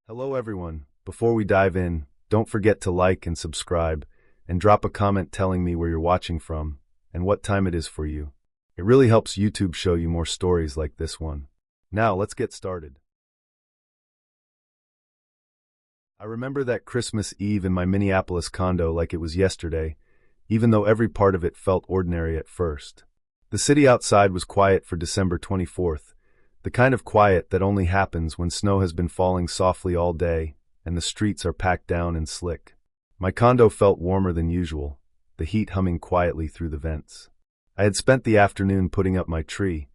Hello everyone. Before we dive in, don't forget to like and subscribe, and drop a comment telling me where you're watching from and what time it is for you. It really helps YouTube show you more stories like this one. Now let's get started. I remember that Christmas Eve in my Minneapolis condo like it was yesterday, even though every part of it felt ordinary at first. The city outside was quiet for December 24th, the kind of quiet that only happens when snow has been falling softly all day and the streets are packed down and slick. My condo felt warmer than usual, the heat humming quietly through the vents. I had spent the afternoon putting up my tree,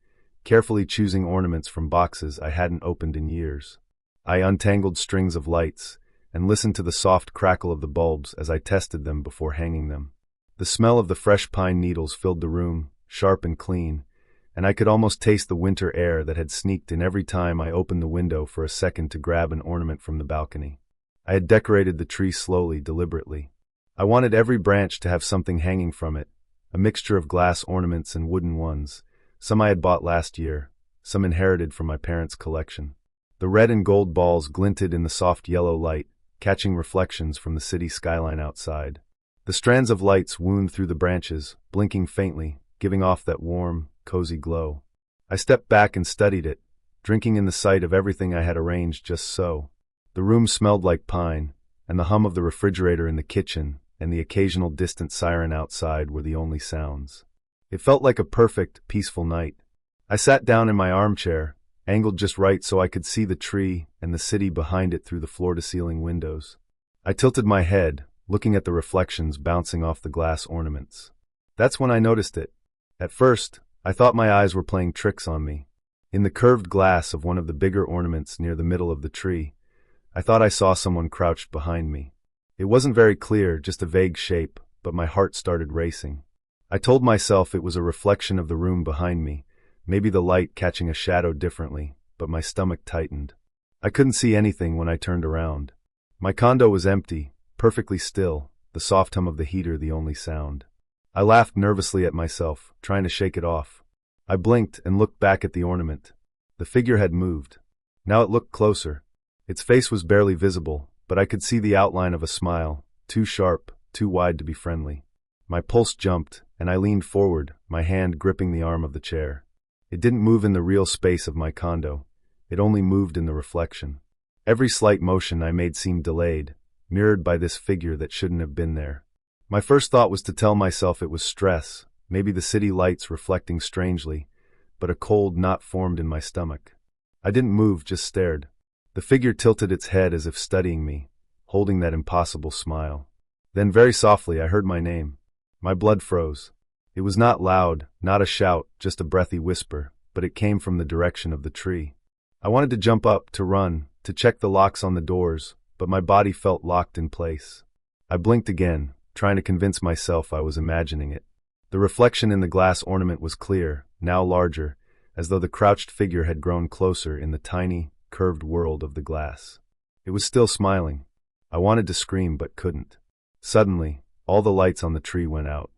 carefully choosing ornaments from boxes I hadn't opened in years. I untangled strings of lights and listened to the soft crackle of the bulbs as I tested them before hanging them. The smell of the fresh pine needles filled the room, sharp and clean, and I could almost taste the winter air that had sneaked in every time I opened the window for a second to grab an ornament from the balcony. I had decorated the tree slowly, deliberately. I wanted every branch to have something hanging from it, a mixture of glass ornaments and wooden ones, some I had bought last year, some inherited from my parents' collection. The red and gold balls glinted in the soft yellow light, catching reflections from the city skyline outside. The strands of lights wound through the branches, blinking faintly, giving off that warm, cozy glow. I stepped back and studied it, drinking in the sight of everything I had arranged just so. The room smelled like pine, and the hum of the refrigerator in the kitchen and the occasional distant siren outside were the only sounds. It felt like a perfect, peaceful night. I sat down in my armchair, angled just right so I could see the tree and the city behind it through the floor-to-ceiling windows. I tilted my head, looking at the reflections bouncing off the glass ornaments. That's when I noticed it. At first, I thought my eyes were playing tricks on me. In the curved glass of one of the bigger ornaments near the middle of the tree, I thought I saw someone crouched behind me. It wasn't very clear, just a vague shape, but my heart started racing. I told myself it was a reflection of the room behind me, maybe the light catching a shadow differently, but my stomach tightened. I couldn't see anything when I turned around. My condo was empty, perfectly still, the soft hum of the heater the only sound. I laughed nervously at myself, trying to shake it off. I blinked and looked back at the ornament. The figure had moved. Now it looked closer. Its face was barely visible, but I could see the outline of a smile, too sharp, too wide to be friendly. My pulse jumped, and I leaned forward, my hand gripping the arm of the chair. It didn't move in the real space of my condo. It only moved in the reflection. Every slight motion I made seemed delayed, mirrored by this figure that shouldn't have been there. My first thought was to tell myself it was stress, maybe the city lights reflecting strangely, but a cold knot formed in my stomach. I didn't move, just stared. The figure tilted its head as if studying me, holding that impossible smile. Then very softly I heard my name. My blood froze. It was not loud, not a shout, just a breathy whisper, but it came from the direction of the tree. I wanted to jump up, to run, to check the locks on the doors, but my body felt locked in place. I blinked again, trying to convince myself I was imagining it. The reflection in the glass ornament was clear, now larger, as though the crouched figure had grown closer in the tiny, curved world of the glass. It was still smiling. I wanted to scream but couldn't. Suddenly, all the lights on the tree went out.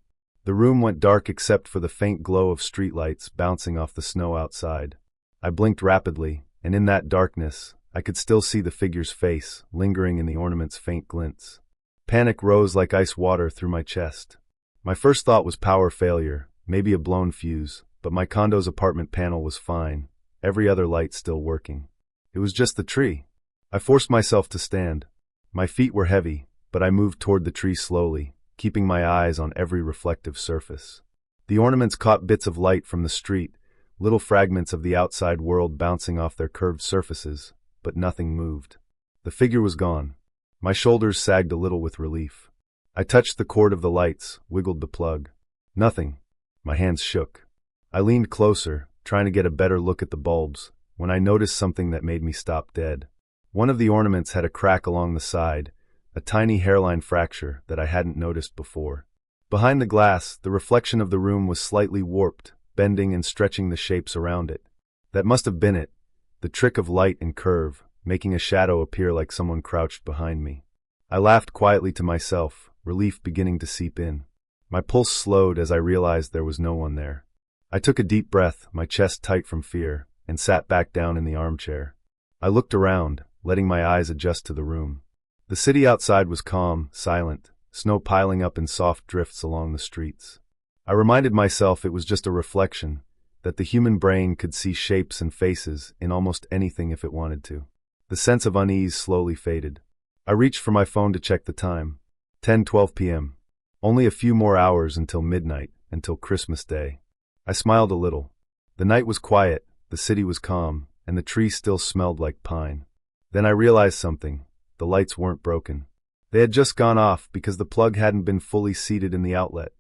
The room went dark except for the faint glow of streetlights bouncing off the snow outside. I blinked rapidly, and in that darkness, I could still see the figure's face, lingering in the ornament's faint glints. Panic rose like ice water through my chest. My first thought was power failure, maybe a blown fuse, but my condo's apartment panel was fine, every other light still working. It was just the tree. I forced myself to stand. My feet were heavy, but I moved toward the tree slowly, keeping my eyes on every reflective surface. The ornaments caught bits of light from the street, little fragments of the outside world bouncing off their curved surfaces, but nothing moved. The figure was gone. My shoulders sagged a little with relief. I touched the cord of the lights, wiggled the plug. Nothing. My hands shook. I leaned closer, trying to get a better look at the bulbs, when I noticed something that made me stop dead. One of the ornaments had a crack along the side, a tiny hairline fracture that I hadn't noticed before. Behind the glass, the reflection of the room was slightly warped, bending and stretching the shapes around it. That must have been it, the trick of light and curve, making a shadow appear like someone crouched behind me. I laughed quietly to myself, relief beginning to seep in. My pulse slowed as I realized there was no one there. I took a deep breath, my chest tight from fear, and sat back down in the armchair. I looked around, letting my eyes adjust to the room. The city outside was calm, silent, snow piling up in soft drifts along the streets. I reminded myself it was just a reflection, that the human brain could see shapes and faces in almost anything if it wanted to. The sense of unease slowly faded. I reached for my phone to check the time. 10:12 p.m. Only a few more hours until midnight, until Christmas Day. I smiled a little. The night was quiet, the city was calm, and the tree still smelled like pine. Then I realized something. The lights weren't broken. They had just gone off because the plug hadn't been fully seated in the outlet.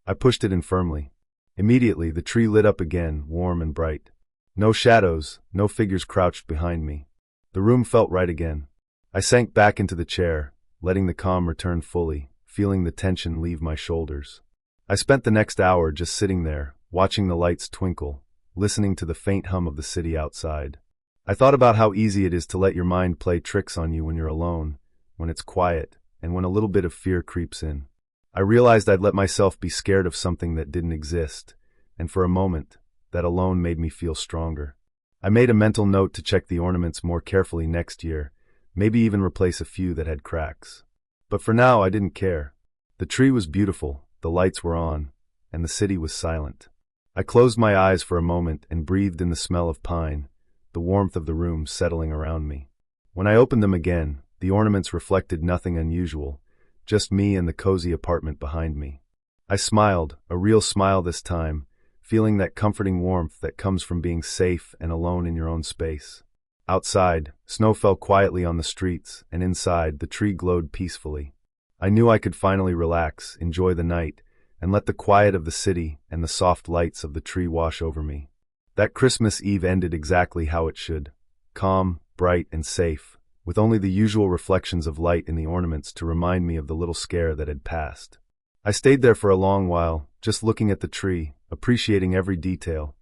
I pushed it in firmly. Immediately, the tree lit up again, warm and bright. No shadows, no figures crouched behind me. The room felt right again. I sank back into the chair, letting the calm return fully, feeling the tension leave my shoulders. I spent the next hour just sitting there, watching the lights twinkle, listening to the faint hum of the city outside. I thought about how easy it is to let your mind play tricks on you when you're alone, when it's quiet, and when a little bit of fear creeps in. I realized I'd let myself be scared of something that didn't exist, and for a moment, that alone made me feel stronger. I made a mental note to check the ornaments more carefully next year, maybe even replace a few that had cracks. But for now, I didn't care. The tree was beautiful, the lights were on, and the city was silent. I closed my eyes for a moment and breathed in the smell of pine, the warmth of the room settling around me. When I opened them again, the ornaments reflected nothing unusual, just me and the cozy apartment behind me. I smiled, a real smile this time, feeling that comforting warmth that comes from being safe and alone in your own space. Outside, snow fell quietly on the streets, and inside, the tree glowed peacefully. I knew I could finally relax, enjoy the night, and let the quiet of the city and the soft lights of the tree wash over me. That Christmas Eve ended exactly how it should. Calm, bright, and safe, with only the usual reflections of light in the ornaments to remind me of the little scare that had passed. I stayed there for a long while, just looking at the tree, appreciating every detail.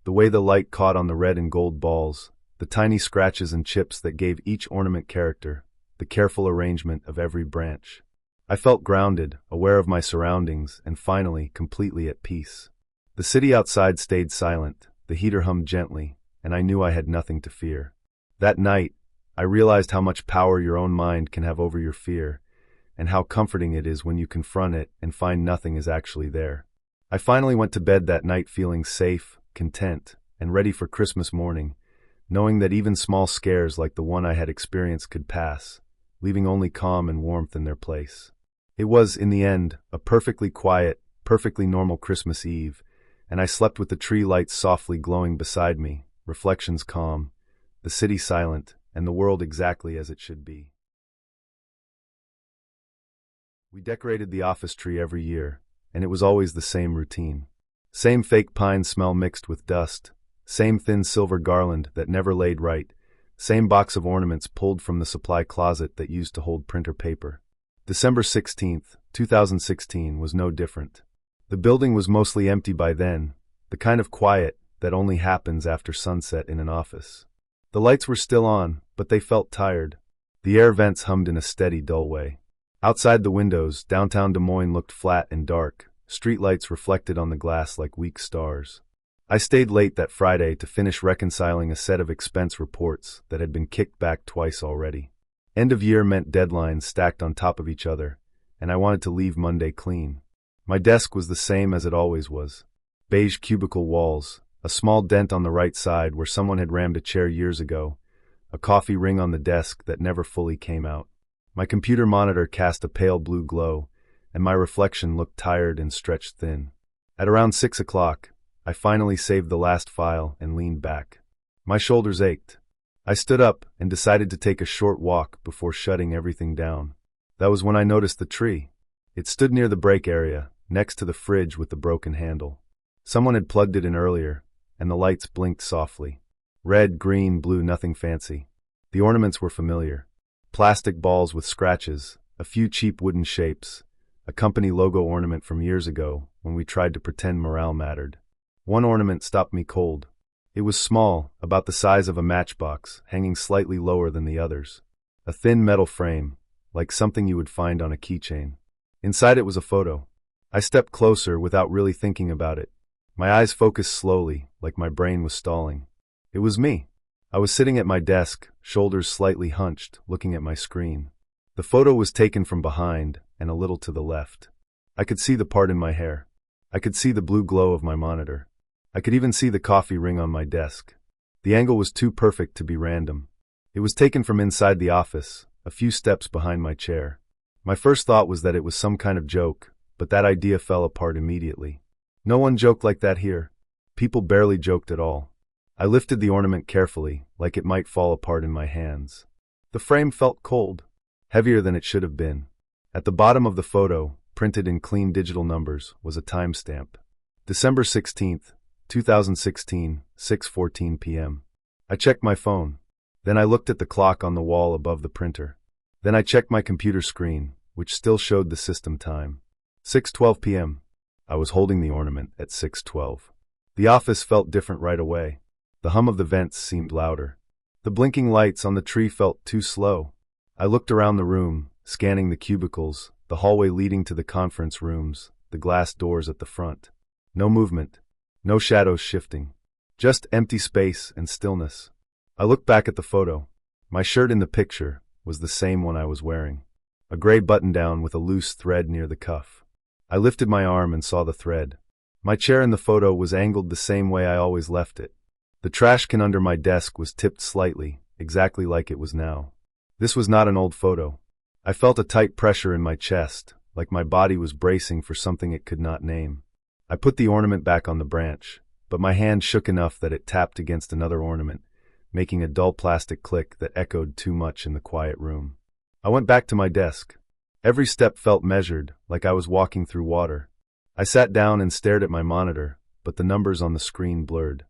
The way the light caught on the red and gold balls, the tiny scratches and chips that gave each ornament character, the careful arrangement of every branch. I felt grounded, aware of my surroundings, and finally, completely at peace. The city outside stayed silent, the heater hummed gently, and I knew I had nothing to fear. That night, I realized how much power your own mind can have over your fear, and how comforting it is when you confront it and find nothing is actually there. I finally went to bed that night feeling safe, content, and ready for Christmas morning, knowing that even small scares like the one I had experienced could pass, leaving only calm and warmth in their place. It was, in the end, a perfectly quiet, perfectly normal Christmas Eve, and I slept with the tree lights softly glowing beside me, reflections calm, the city silent, and the world exactly as it should be. We decorated the office tree every year, and it was always the same routine. Same fake pine smell mixed with dust, same thin silver garland that never laid right, same box of ornaments pulled from the supply closet that used to hold printer paper. December 16th, 2016 was no different. The building was mostly empty by then, the kind of quiet that only happens after sunset in an office. The lights were still on, but they felt tired. The air vents hummed in a steady, dull way. Outside the windows, downtown Des Moines looked flat and dark, streetlights reflected on the glass like weak stars. I stayed late that Friday to finish reconciling a set of expense reports that had been kicked back twice already. End of year meant deadlines stacked on top of each other, and I wanted to leave Monday clean. My desk was the same as it always was. Beige cubicle walls, a small dent on the right side where someone had rammed a chair years ago, a coffee ring on the desk that never fully came out. My computer monitor cast a pale blue glow, and my reflection looked tired and stretched thin. At around 6 o'clock, I finally saved the last file and leaned back. My shoulders ached. I stood up and decided to take a short walk before shutting everything down. That was when I noticed the tree. It stood near the break area, next to the fridge with the broken handle. Someone had plugged it in earlier, and the lights blinked softly. Red, green, blue, nothing fancy. The ornaments were familiar. Plastic balls with scratches, a few cheap wooden shapes, a company logo ornament from years ago when we tried to pretend morale mattered. One ornament stopped me cold. It was small, about the size of a matchbox, hanging slightly lower than the others. A thin metal frame, like something you would find on a keychain. Inside it was a photo. I stepped closer without really thinking about it. My eyes focused slowly, like my brain was stalling. It was me. I was sitting at my desk, shoulders slightly hunched, looking at my screen. The photo was taken from behind and a little to the left. I could see the part in my hair. I could see the blue glow of my monitor. I could even see the coffee ring on my desk. The angle was too perfect to be random. It was taken from inside the office, a few steps behind my chair. My first thought was that it was some kind of joke, but that idea fell apart immediately. No one joked like that here. People barely joked at all. I lifted the ornament carefully, like it might fall apart in my hands. The frame felt cold, heavier than it should have been. At the bottom of the photo, printed in clean digital numbers, was a timestamp. December 16th, 2016, 6:14 p.m. I checked my phone. Then I looked at the clock on the wall above the printer. Then I checked my computer screen, which still showed the system time. 6:12 p.m. I was holding the ornament at 6:12. The office felt different right away. The hum of the vents seemed louder. The blinking lights on the tree felt too slow. I looked around the room, scanning the cubicles, the hallway leading to the conference rooms, the glass doors at the front. No movement. No shadows shifting. Just empty space and stillness. I looked back at the photo. My shirt in the picture was the same one I was wearing. A gray button-down with a loose thread near the cuff. I lifted my arm and saw the thread. My chair in the photo was angled the same way I always left it. The trash can under my desk was tipped slightly, exactly like it was now. This was not an old photo. I felt a tight pressure in my chest, like my body was bracing for something it could not name. I put the ornament back on the branch, but my hand shook enough that it tapped against another ornament, making a dull plastic click that echoed too much in the quiet room. I went back to my desk. Every step felt measured, like I was walking through water. I sat down and stared at my monitor, but the numbers on the screen blurred.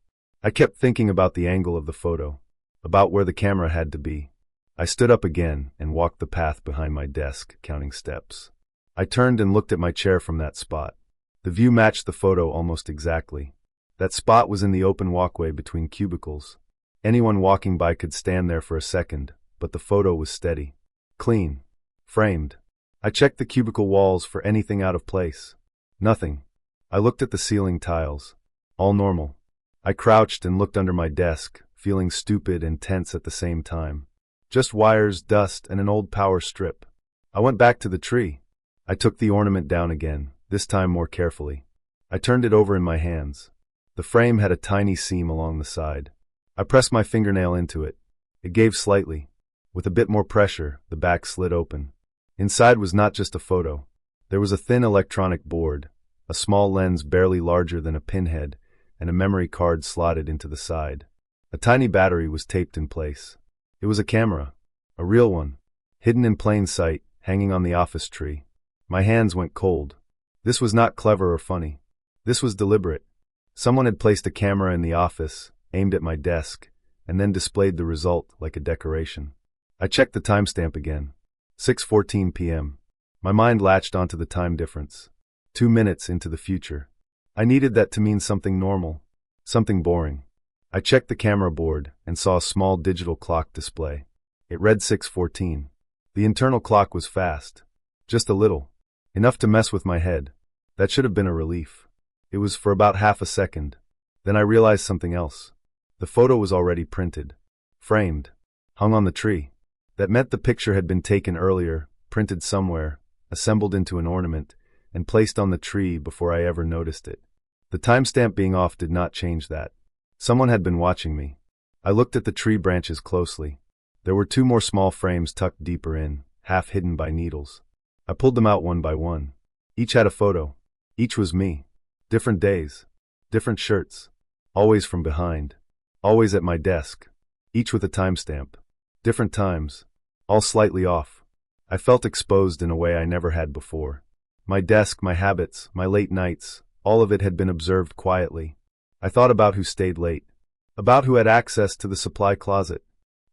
I kept thinking about the angle of the photo, about where the camera had to be. I stood up again and walked the path behind my desk, counting steps. I turned and looked at my chair from that spot. The view matched the photo almost exactly. That spot was in the open walkway between cubicles. Anyone walking by could stand there for a second, but the photo was steady, clean, framed. I checked the cubicle walls for anything out of place. Nothing. I looked at the ceiling tiles. All normal. I crouched and looked under my desk, feeling stupid and tense at the same time. Just wires, dust, and an old power strip. I went back to the tree. I took the ornament down again, this time more carefully. I turned it over in my hands. The frame had a tiny seam along the side. I pressed my fingernail into it. It gave slightly. With a bit more pressure, the back slid open. Inside was not just a photo. There was a thin electronic board, a small lens barely larger than a pinhead, and a memory card slotted into the side. A tiny battery was taped in place. It was a camera. A real one. Hidden in plain sight, hanging on the office tree. My hands went cold. This was not clever or funny. This was deliberate. Someone had placed a camera in the office, aimed at my desk, and then displayed the result like a decoration. I checked the timestamp again. 6:14 p.m. My mind latched onto the time difference. 2 minutes into the future. I needed that to mean something normal, something boring. I checked the camera board and saw a small digital clock display. It read 6:14. The internal clock was fast. Just a little. Enough to mess with my head. That should have been a relief. It was for about half a second. Then I realized something else. The photo was already printed. Framed. Hung on the tree. That meant the picture had been taken earlier, printed somewhere, assembled into an ornament, and placed on the tree before I ever noticed it. The timestamp being off did not change that. Someone had been watching me. I looked at the tree branches closely. There were 2 more small frames tucked deeper in, half hidden by needles. I pulled them out one by one. Each had a photo. Each was me. Different days. Different shirts. Always from behind. Always at my desk. Each with a timestamp. Different times. All slightly off. I felt exposed in a way I never had before. My desk, my habits, my late nights, all of it had been observed quietly. I thought about who stayed late. About who had access to the supply closet.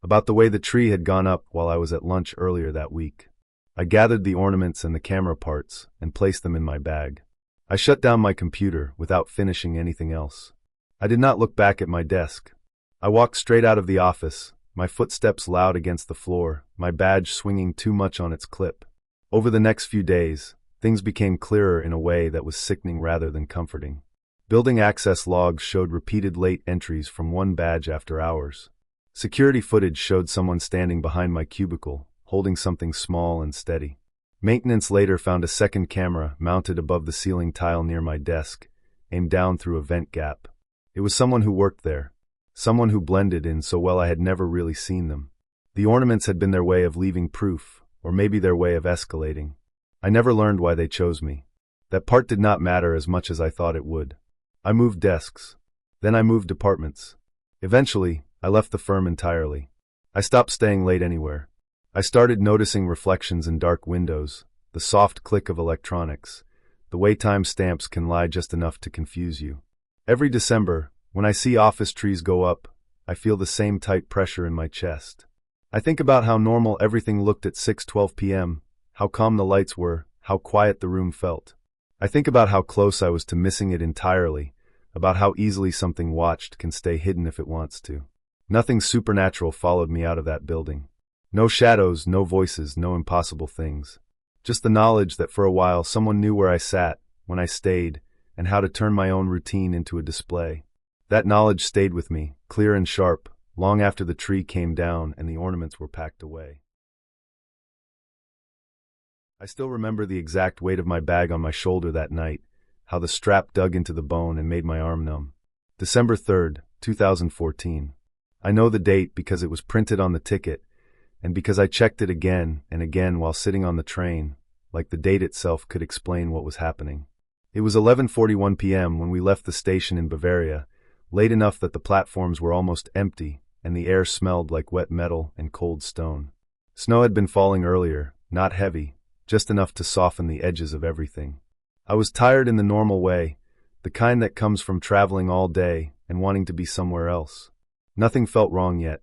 About the way the tree had gone up while I was at lunch earlier that week. I gathered the ornaments and the camera parts and placed them in my bag. I shut down my computer without finishing anything else. I did not look back at my desk. I walked straight out of the office, my footsteps loud against the floor, my badge swinging too much on its clip. Over the next few days, things became clearer in a way that was sickening rather than comforting. Building access logs showed repeated late entries from one badge after hours. Security footage showed someone standing behind my cubicle, holding something small and steady. Maintenance later found a second camera mounted above the ceiling tile near my desk, aimed down through a vent gap. It was someone who worked there, someone who blended in so well I had never really seen them. The ornaments had been their way of leaving proof, or maybe their way of escalating. I never learned why they chose me. That part did not matter as much as I thought it would. I moved desks. Then I moved departments. Eventually, I left the firm entirely. I stopped staying late anywhere. I started noticing reflections in dark windows, the soft click of electronics, the way time stamps can lie just enough to confuse you. Every December, when I see office trees go up, I feel the same tight pressure in my chest. I think about how normal everything looked at 6:12 p.m., how calm the lights were, how quiet the room felt. I think about how close I was to missing it entirely, about how easily something watched can stay hidden if it wants to. Nothing supernatural followed me out of that building. No shadows, no voices, no impossible things. Just the knowledge that for a while someone knew where I sat, when I stayed, and how to turn my own routine into a display. That knowledge stayed with me, clear and sharp, long after the tree came down and the ornaments were packed away. I still remember the exact weight of my bag on my shoulder that night, how the strap dug into the bone and made my arm numb. December 3rd, 2014. I know the date because it was printed on the ticket, and because I checked it again and again while sitting on the train, like the date itself could explain what was happening. It was 11:41 p.m. when we left the station in Bavaria, late enough that the platforms were almost empty and the air smelled like wet metal and cold stone. Snow had been falling earlier, not heavy, just enough to soften the edges of everything. I was tired in the normal way, the kind that comes from traveling all day and wanting to be somewhere else. Nothing felt wrong yet.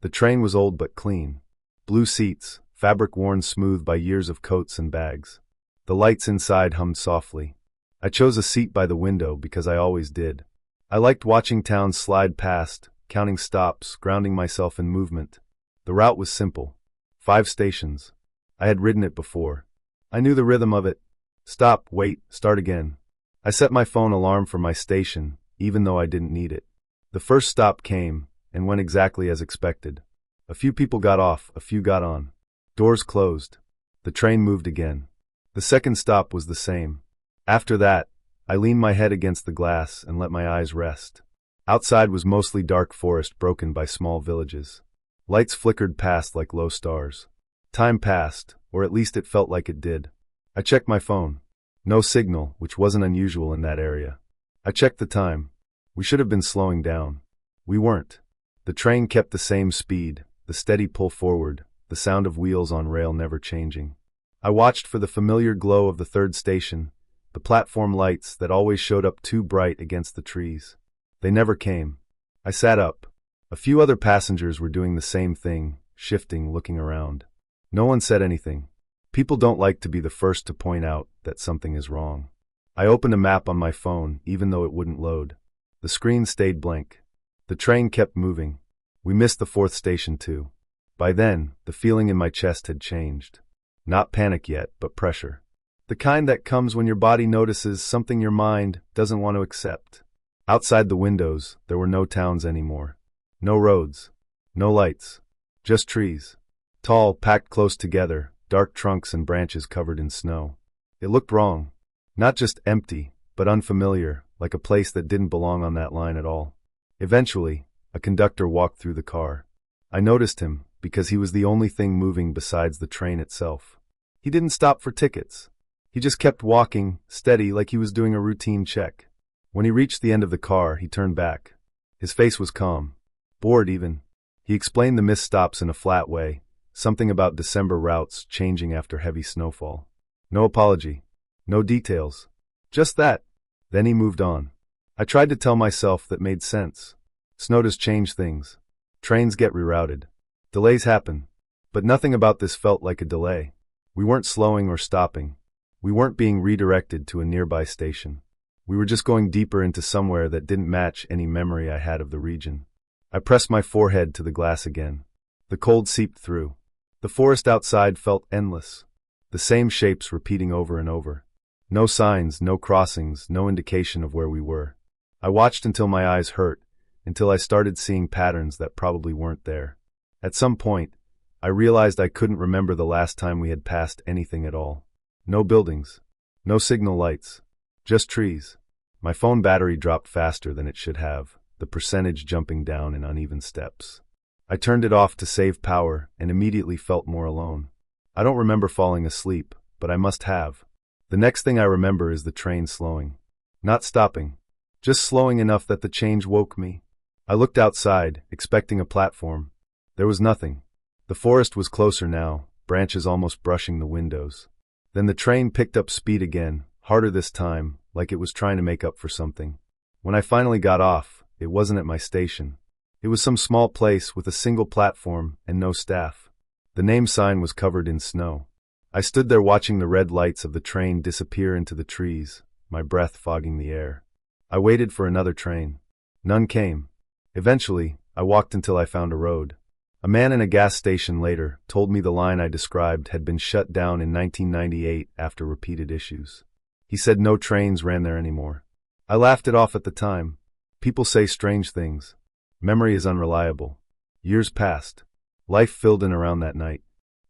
The train was old but clean. Blue seats, fabric worn smooth by years of coats and bags. The lights inside hummed softly. I chose a seat by the window because I always did. I liked watching towns slide past, counting stops, grounding myself in movement. The route was simple. 5 stations. I had ridden it before. I knew the rhythm of it. Stop, wait, start again. I set my phone alarm for my station, even though I didn't need it. The first stop came, and went exactly as expected. A few people got off, a few got on. Doors closed. The train moved again. The second stop was the same. After that, I leaned my head against the glass and let my eyes rest. Outside was mostly dark forest broken by small villages. Lights flickered past like low stars. Time passed, or at least it felt like it did. I checked my phone. No signal, which wasn't unusual in that area. I checked the time. We should have been slowing down. We weren't. The train kept the same speed, the steady pull forward, the sound of wheels on rail never changing. I watched for the familiar glow of the third station, the platform lights that always showed up too bright against the trees. They never came. I sat up. A few other passengers were doing the same thing, shifting, looking around. No one said anything. People don't like to be the first to point out that something is wrong. I opened a map on my phone, even though it wouldn't load. The screen stayed blank. The train kept moving. We missed the 4th station too. By then, the feeling in my chest had changed. Not panic yet, but pressure. The kind that comes when your body notices something your mind doesn't want to accept. Outside the windows, there were no towns anymore. No roads. No lights. Just trees. Tall, packed close together, dark trunks and branches covered in snow. It looked wrong. Not just empty, but unfamiliar, like a place that didn't belong on that line at all. Eventually, a conductor walked through the car. I noticed him because he was the only thing moving besides the train itself. He didn't stop for tickets. He just kept walking, steady, like he was doing a routine check. When he reached the end of the car, he turned back. His face was calm. Bored even. He explained the missed stops in a flat way, something about December routes changing after heavy snowfall. No apology. No details. Just that. Then he moved on. I tried to tell myself that made sense. Snow does change things. Trains get rerouted. Delays happen. But nothing about this felt like a delay. We weren't slowing or stopping. We weren't being redirected to a nearby station. We were just going deeper into somewhere that didn't match any memory I had of the region. I pressed my forehead to the glass again. The cold seeped through. The forest outside felt endless. The same shapes repeating over and over. No signs, no crossings, no indication of where we were. I watched until my eyes hurt, until I started seeing patterns that probably weren't there. At some point, I realized I couldn't remember the last time we had passed anything at all. No buildings. No signal lights. Just trees. My phone battery dropped faster than it should have, the percentage jumping down in uneven steps. I turned it off to save power and immediately felt more alone. I don't remember falling asleep, but I must have. The next thing I remember is the train slowing. Not stopping. Just slowing enough that the change woke me. I looked outside, expecting a platform. There was nothing. The forest was closer now, branches almost brushing the windows. Then the train picked up speed again, harder this time, like it was trying to make up for something. When I finally got off, it wasn't at my station. It was some small place with a single platform and no staff. The name sign was covered in snow. I stood there watching the red lights of the train disappear into the trees, my breath fogging the air. I waited for another train. None came. Eventually, I walked until I found a road. A man in a gas station later told me the line I described had been shut down in 1998 after repeated issues. He said no trains ran there anymore. I laughed it off at the time. People say strange things. Memory is unreliable. Years passed. Life filled in around that night.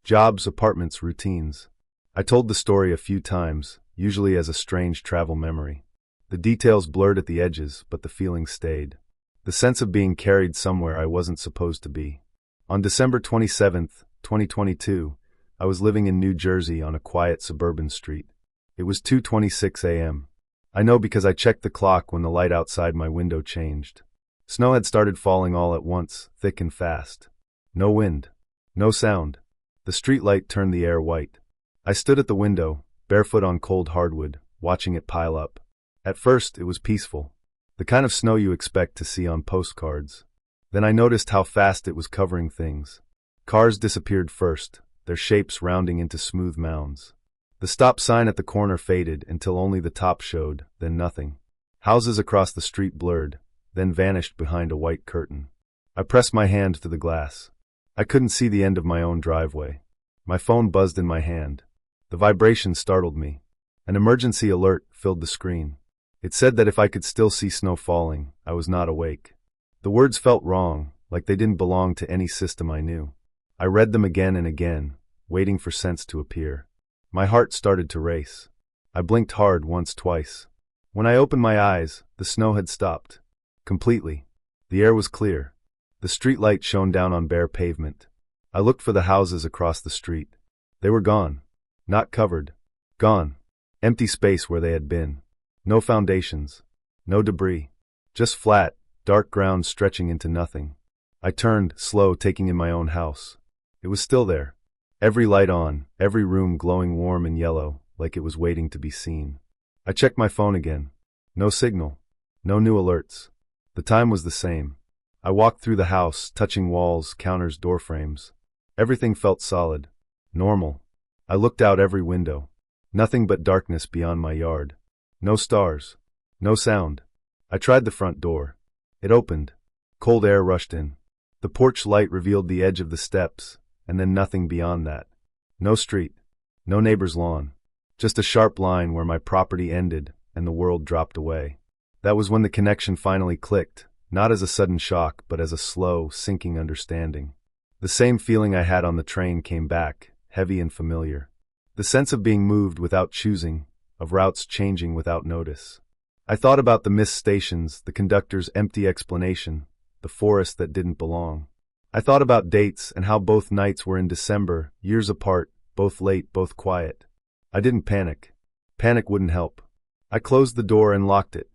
Jobs, apartments, routines. I told the story a few times, usually as a strange travel memory. The details blurred at the edges, but the feeling stayed. The sense of being carried somewhere I wasn't supposed to be. On December 27, 2022, I was living in New Jersey on a quiet suburban street. It was 2:26 a.m. I know because I checked the clock when the light outside my window changed. Snow had started falling all at once, thick and fast. No wind. No sound. The street light turned the air white. I stood at the window, barefoot on cold hardwood, watching it pile up. At first, it was peaceful. The kind of snow you expect to see on postcards. Then I noticed how fast it was covering things. Cars disappeared first, their shapes rounding into smooth mounds. The stop sign at the corner faded until only the top showed, then nothing. Houses across the street blurred, then vanished behind a white curtain. I pressed my hand to the glass. I couldn't see the end of my own driveway. My phone buzzed in my hand. The vibration startled me. An emergency alert filled the screen. It said that if I could still see snow falling, I was not awake. The words felt wrong, like they didn't belong to any system I knew. I read them again and again, waiting for sense to appear. My heart started to race. I blinked hard once, twice. When I opened my eyes, the snow had stopped. Completely. The air was clear. The street light shone down on bare pavement. I looked for the houses across the street. They were gone. Not covered. Gone. Empty space where they had been. No foundations. No debris. Just flat, dark ground stretching into nothing. I turned, slow, taking in my own house. It was still there. Every light on, every room glowing warm and yellow, like it was waiting to be seen. I checked my phone again. No signal. No new alerts. The time was the same. I walked through the house, touching walls, counters, door frames. Everything felt solid. Normal. I looked out every window. Nothing but darkness beyond my yard. No stars. No sound. I tried the front door. It opened. Cold air rushed in. The porch light revealed the edge of the steps, and then nothing beyond that. No street. No neighbor's lawn. Just a sharp line where my property ended and the world dropped away. That was when the connection finally clicked, not as a sudden shock, but as a slow, sinking understanding. The same feeling I had on the train came back, heavy and familiar. The sense of being moved without choosing, of routes changing without notice. I thought about the missed stations, the conductor's empty explanation, the forest that didn't belong. I thought about dates and how both nights were in December, years apart, both late, both quiet. I didn't panic. Panic wouldn't help. I closed the door and locked it.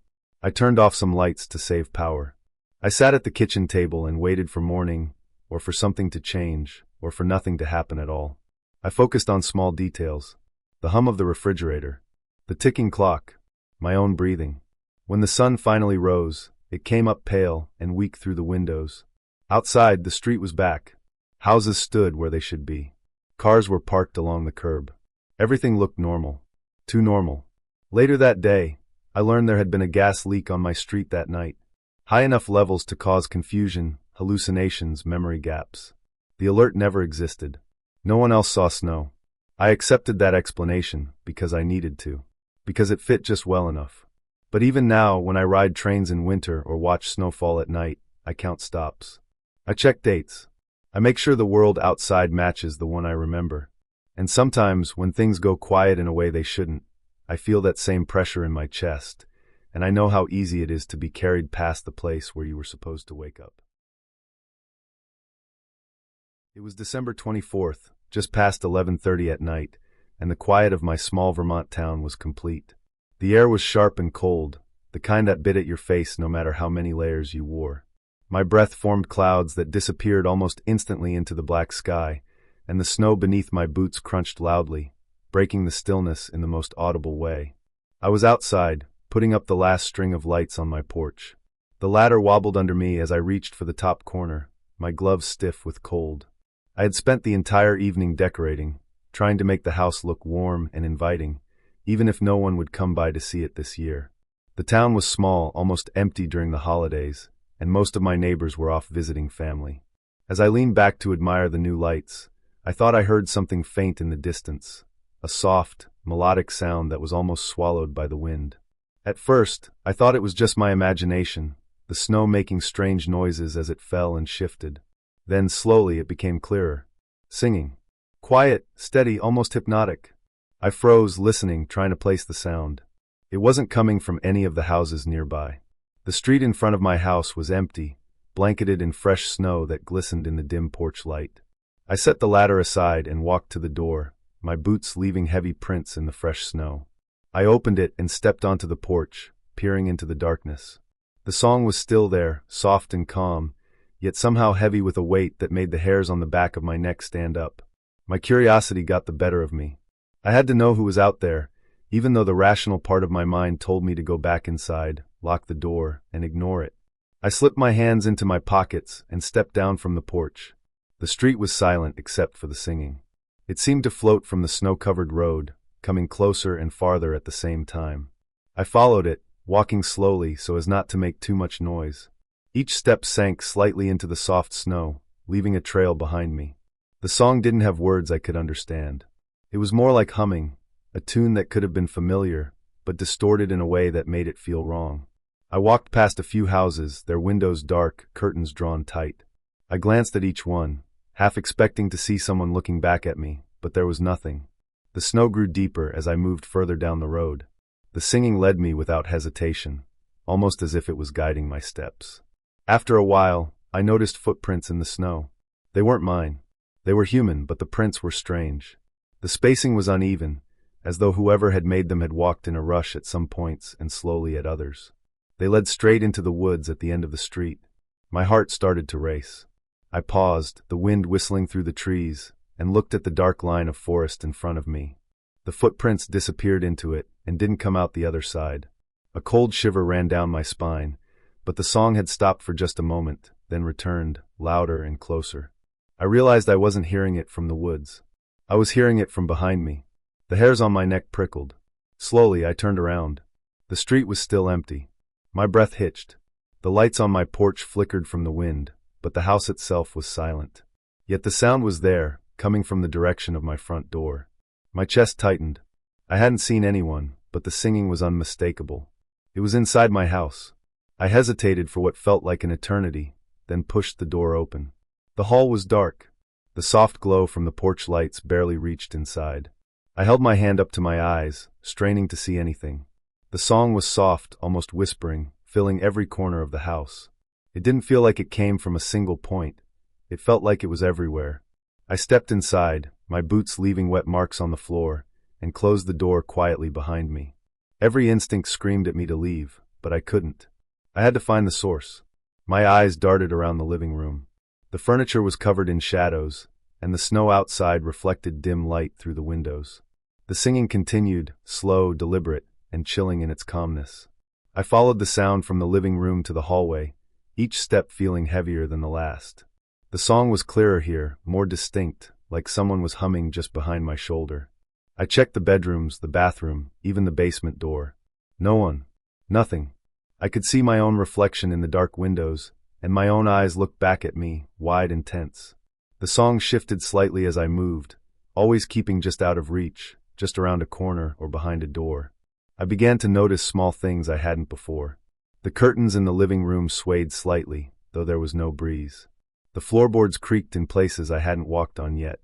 I turned off some lights to save power. I sat at the kitchen table and waited for morning, or for something to change, or for nothing to happen at all. I focused on small details. The hum of the refrigerator. The ticking clock. My own breathing. When the sun finally rose, it came up pale and weak through the windows. Outside, the street was back. Houses stood where they should be. Cars were parked along the curb. Everything looked normal. Too normal. Later that day, I learned there had been a gas leak on my street that night. High enough levels to cause confusion, hallucinations, memory gaps. The alert never existed. No one else saw snow. I accepted that explanation because I needed to. Because it fit just well enough. But even now, when I ride trains in winter or watch snowfall at night, I count stops. I check dates. I make sure the world outside matches the one I remember. And sometimes, when things go quiet in a way they shouldn't, I feel that same pressure in my chest, and I know how easy it is to be carried past the place where you were supposed to wake up. It was December 24th, just past 11:30 at night, and the quiet of my small Vermont town was complete. The air was sharp and cold, the kind that bit at your face no matter how many layers you wore. My breath formed clouds that disappeared almost instantly into the black sky, and the snow beneath my boots crunched loudly, breaking the stillness in the most audible way. I was outside, putting up the last string of lights on my porch. The ladder wobbled under me as I reached for the top corner, my gloves stiff with cold. I had spent the entire evening decorating, trying to make the house look warm and inviting, even if no one would come by to see it this year. The town was small, almost empty during the holidays, and most of my neighbors were off visiting family. As I leaned back to admire the new lights, I thought I heard something faint in the distance, a soft, melodic sound that was almost swallowed by the wind. At first, I thought it was just my imagination, the snow making strange noises as it fell and shifted. Then slowly it became clearer. Singing. Quiet, steady, almost hypnotic. I froze, listening, trying to place the sound. It wasn't coming from any of the houses nearby. The street in front of my house was empty, blanketed in fresh snow that glistened in the dim porch light. I set the ladder aside and walked to the door, my boots leaving heavy prints in the fresh snow. I opened it and stepped onto the porch, peering into the darkness. The song was still there, soft and calm, yet somehow heavy with a weight that made the hairs on the back of my neck stand up. My curiosity got the better of me. I had to know who was out there, even though the rational part of my mind told me to go back inside, lock the door, and ignore it. I slipped my hands into my pockets and stepped down from the porch. The street was silent except for the singing. It seemed to float from the snow-covered road, coming closer and farther at the same time. I followed it, walking slowly so as not to make too much noise. Each step sank slightly into the soft snow, leaving a trail behind me. The song didn't have words I could understand. It was more like humming, a tune that could have been familiar, but distorted in a way that made it feel wrong. I walked past a few houses, their windows dark, curtains drawn tight. I glanced at each one, half expecting to see someone looking back at me, but there was nothing. The snow grew deeper as I moved further down the road. The singing led me without hesitation, almost as if it was guiding my steps. After a while, I noticed footprints in the snow. They weren't mine. They were human, but the prints were strange. The spacing was uneven, as though whoever had made them had walked in a rush at some points and slowly at others. They led straight into the woods at the end of the street. My heart started to race. I paused, the wind whistling through the trees, and looked at the dark line of forest in front of me. The footprints disappeared into it and didn't come out the other side. A cold shiver ran down my spine, but the song had stopped for just a moment, then returned, louder and closer. I realized I wasn't hearing it from the woods. I was hearing it from behind me. The hairs on my neck prickled. Slowly, I turned around. The street was still empty. My breath hitched. The lights on my porch flickered from the wind, but the house itself was silent. Yet the sound was there, coming from the direction of my front door. My chest tightened. I hadn't seen anyone, but the singing was unmistakable. It was inside my house. I hesitated for what felt like an eternity, then pushed the door open. The hall was dark. The soft glow from the porch lights barely reached inside. I held my hand up to my eyes, straining to see anything. The song was soft, almost whispering, filling every corner of the house. It didn't feel like it came from a single point. It felt like it was everywhere. I stepped inside, my boots leaving wet marks on the floor, and closed the door quietly behind me. Every instinct screamed at me to leave, but I couldn't. I had to find the source. My eyes darted around the living room. The furniture was covered in shadows, and the snow outside reflected dim light through the windows. The singing continued, slow, deliberate, and chilling in its calmness. I followed the sound from the living room to the hallway, each step feeling heavier than the last. The song was clearer here, more distinct, like someone was humming just behind my shoulder. I checked the bedrooms, the bathroom, even the basement door. No one. Nothing. I could see my own reflection in the dark windows, and my own eyes looked back at me, wide and tense. The song shifted slightly as I moved, always keeping just out of reach, just around a corner or behind a door. I began to notice small things I hadn't before. The curtains in the living room swayed slightly, though there was no breeze. The floorboards creaked in places I hadn't walked on yet.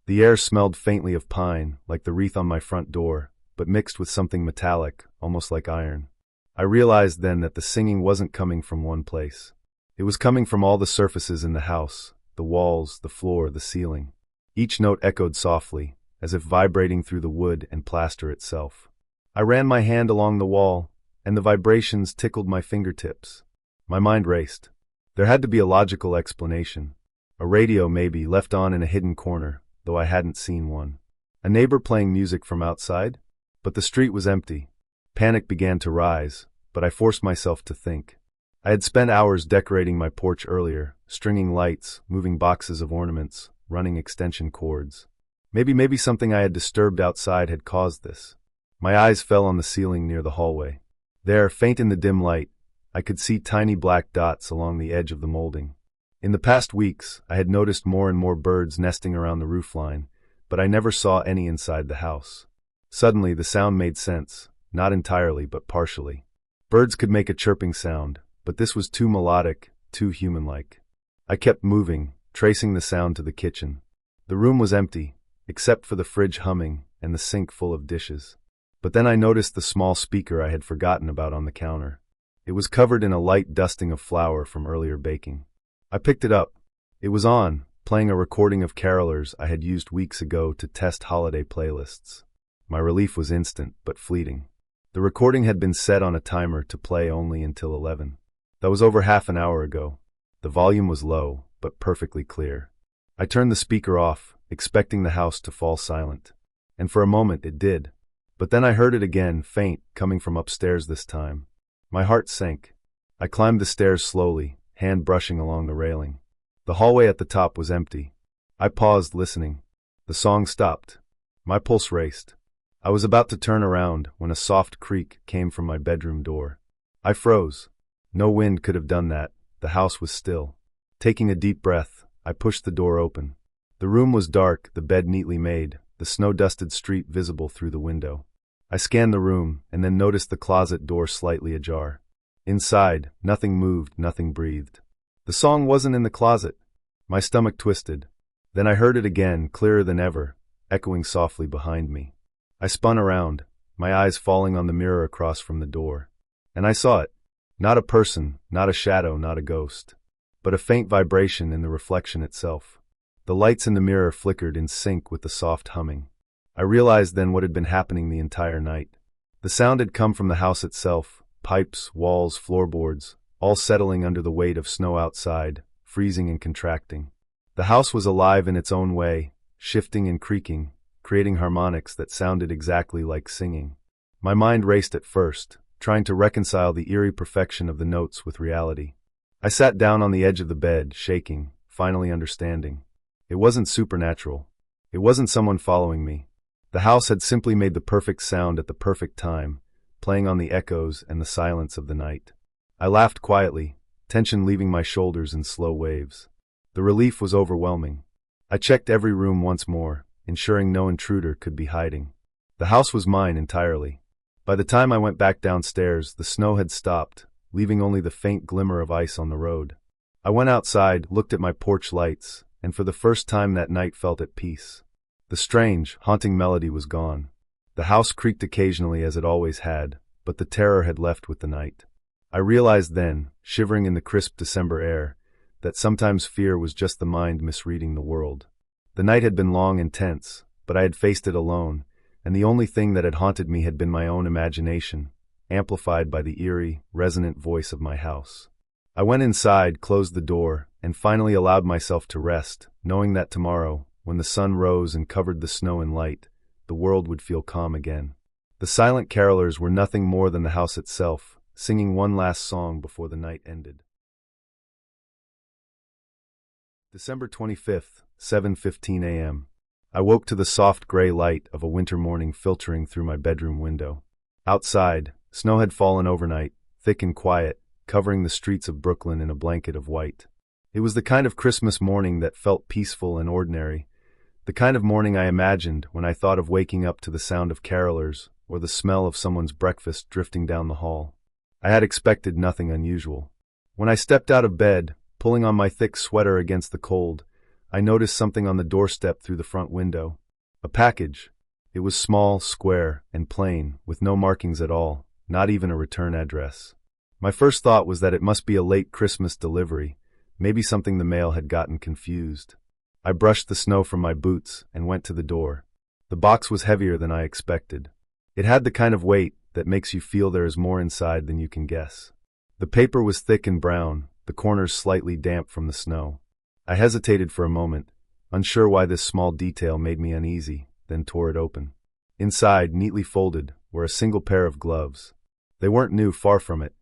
The air smelled faintly of pine, like the wreath on my front door, but mixed with something metallic, almost like iron. I realized then that the singing wasn't coming from one place. It was coming from all the surfaces in the house, the walls, the floor, the ceiling. Each note echoed softly, as if vibrating through the wood and plaster itself. I ran my hand along the wall, and the vibrations tickled my fingertips. My mind raced. There had to be a logical explanation. A radio, maybe, left on in a hidden corner, though I hadn't seen one. A neighbor playing music from outside? But the street was empty. Panic began to rise, but I forced myself to think. I had spent hours decorating my porch earlier, stringing lights, moving boxes of ornaments, running extension cords. Maybe something I had disturbed outside had caused this. My eyes fell on the ceiling near the hallway. There, faint in the dim light, I could see tiny black dots along the edge of the molding. In the past weeks, I had noticed more and more birds nesting around the roofline, but I never saw any inside the house. Suddenly, the sound made sense, not entirely, but partially. Birds could make a chirping sound, but this was too melodic, too human-like. I kept moving, tracing the sound to the kitchen. The room was empty, except for the fridge humming and the sink full of dishes. But then I noticed the small speaker I had forgotten about on the counter. It was covered in a light dusting of flour from earlier baking. I picked it up. It was on, playing a recording of carolers I had used weeks ago to test holiday playlists. My relief was instant, but fleeting. The recording had been set on a timer to play only until 11. That was over half an hour ago. The volume was low, but perfectly clear. I turned the speaker off, expecting the house to fall silent. And for a moment it did. But then I heard it again, faint, coming from upstairs this time. My heart sank. I climbed the stairs slowly, hand brushing along the railing. The hallway at the top was empty. I paused, listening. The song stopped. My pulse raced. I was about to turn around when a soft creak came from my bedroom door. I froze. No wind could have done that. The house was still. Taking a deep breath, I pushed the door open. The room was dark, the bed neatly made, the snow-dusted street visible through the window. I scanned the room and then noticed the closet door slightly ajar. Inside, nothing moved, nothing breathed. The song wasn't in the closet. My stomach twisted. Then I heard it again, clearer than ever, echoing softly behind me. I spun around, my eyes falling on the mirror across from the door. And I saw it. Not a person, not a shadow, not a ghost, but a faint vibration in the reflection itself. The lights in the mirror flickered in sync with the soft humming. I realized then what had been happening the entire night. The sound had come from the house itself, pipes, walls, floorboards, all settling under the weight of snow outside, freezing and contracting. The house was alive in its own way, shifting and creaking, creating harmonics that sounded exactly like singing. My mind raced at first, trying to reconcile the eerie perfection of the notes with reality. I sat down on the edge of the bed, shaking, finally understanding. It wasn't supernatural. It wasn't someone following me. The house had simply made the perfect sound at the perfect time, playing on the echoes and the silence of the night. I laughed quietly, tension leaving my shoulders in slow waves. The relief was overwhelming. I checked every room once more, ensuring no intruder could be hiding. The house was mine entirely. By the time I went back downstairs, the snow had stopped, leaving only the faint glimmer of ice on the road. I went outside, looked at my porch lights, and for the first time that night felt at peace. The strange, haunting melody was gone. The house creaked occasionally as it always had, but the terror had left with the night. I realized then, shivering in the crisp December air, that sometimes fear was just the mind misreading the world. The night had been long and tense, but I had faced it alone, and the only thing that had haunted me had been my own imagination, amplified by the eerie, resonant voice of my house. I went inside, closed the door, and finally allowed myself to rest, knowing that tomorrow, when the sun rose and covered the snow in light, the world would feel calm again. The silent carolers were nothing more than the house itself, singing one last song before the night ended. December 25th, 7:15 a.m. I woke to the soft gray light of a winter morning filtering through my bedroom window. Outside, snow had fallen overnight, thick and quiet, covering the streets of Brooklyn in a blanket of white. It was the kind of Christmas morning that felt peaceful and ordinary, the kind of morning I imagined when I thought of waking up to the sound of carolers or the smell of someone's breakfast drifting down the hall. I had expected nothing unusual. When I stepped out of bed, Pulling on my thick sweater against the cold, I noticed something on the doorstep through the front window. A package. It was small, square, and plain, with no markings at all, not even a return address. My first thought was that it must be a late Christmas delivery, maybe something the mail had gotten confused. I brushed the snow from my boots and went to the door. The box was heavier than I expected. It had the kind of weight that makes you feel there is more inside than you can guess. The paper was thick and brown, the corners slightly damp from the snow. I hesitated for a moment, unsure why this small detail made me uneasy, then tore it open. Inside, neatly folded, were a single pair of gloves. They weren't new, far from it.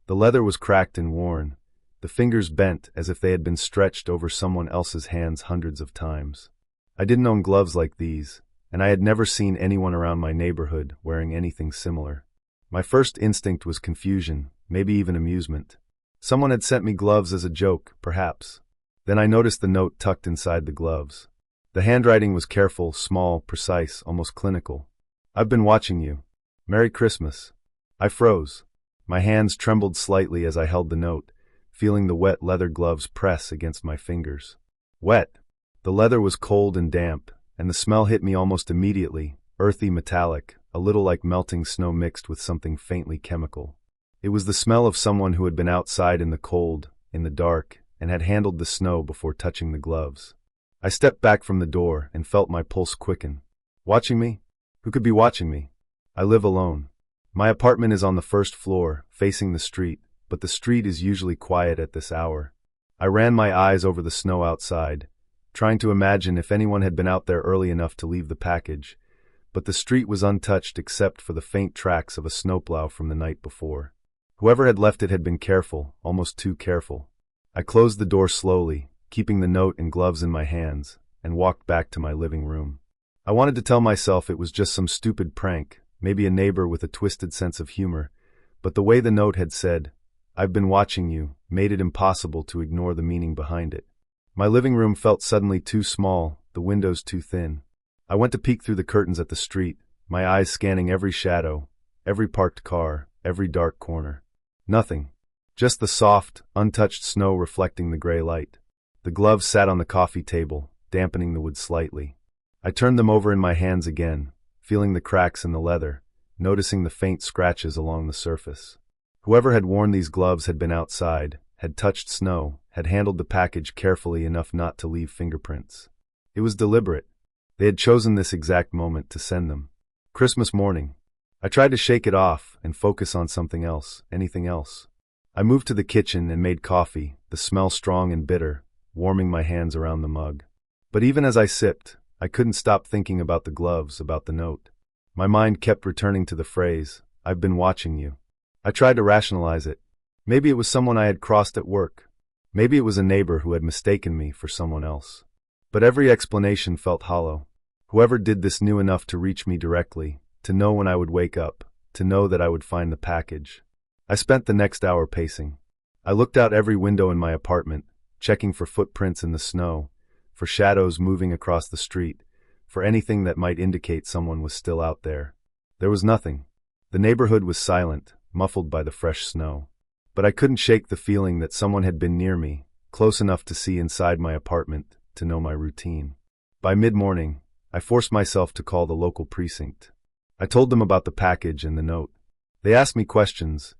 The leather was cracked and worn, the fingers bent as if they had been stretched over someone else's hands hundreds of times. I didn't own gloves like these, and I had never seen anyone around my neighborhood wearing anything similar. My first instinct was confusion, maybe even amusement. Someone had sent me gloves as a joke, perhaps. Then I noticed the note tucked inside the gloves. The handwriting was careful, small, precise, almost clinical. "I've been watching you. Merry Christmas." I froze. My hands trembled slightly as I held the note, feeling the wet leather gloves press against my fingers. Wet. The leather was cold and damp, and the smell hit me almost immediately, earthy, metallic, a little like melting snow mixed with something faintly chemical. It was the smell of someone who had been outside in the cold, in the dark, and had handled the snow before touching the gloves. I stepped back from the door and felt my pulse quicken. Watching me? Who could be watching me? I live alone. My apartment is on the first floor, facing the street, but the street is usually quiet at this hour. I ran my eyes over the snow outside, trying to imagine if anyone had been out there early enough to leave the package, but the street was untouched except for the faint tracks of a snowplow from the night before. Whoever had left it had been careful, almost too careful. I closed the door slowly, keeping the note and gloves in my hands, and walked back to my living room. I wanted to tell myself it was just some stupid prank, maybe a neighbor with a twisted sense of humor, but the way the note had said, "I've been watching you," made it impossible to ignore the meaning behind it. My living room felt suddenly too small, the windows too thin. I went to peek through the curtains at the street, my eyes scanning every shadow, every parked car, every dark corner. Nothing. Just the soft, untouched snow reflecting the gray light. The gloves sat on the coffee table, dampening the wood slightly. I turned them over in my hands again, feeling the cracks in the leather, noticing the faint scratches along the surface. Whoever had worn these gloves had been outside, had touched snow, had handled the package carefully enough not to leave fingerprints. It was deliberate. They had chosen this exact moment to send them. Christmas morning. I tried to shake it off and focus on something else, anything else. I moved to the kitchen and made coffee, the smell strong and bitter, warming my hands around the mug. But even as I sipped, I couldn't stop thinking about the gloves, about the note. My mind kept returning to the phrase, "I've been watching you." I tried to rationalize it. Maybe it was someone I had crossed at work. Maybe it was a neighbor who had mistaken me for someone else. But every explanation felt hollow. Whoever did this knew enough to reach me directly, to know when I would wake up, to know that I would find the package. I spent the next hour pacing. I looked out every window in my apartment, checking for footprints in the snow, for shadows moving across the street, for anything that might indicate someone was still out there. There was nothing. The neighborhood was silent, muffled by the fresh snow. But I couldn't shake the feeling that someone had been near me, close enough to see inside my apartment, to know my routine. By mid-morning, I forced myself to call the local precinct. I told them about the package and the note. They asked me questions.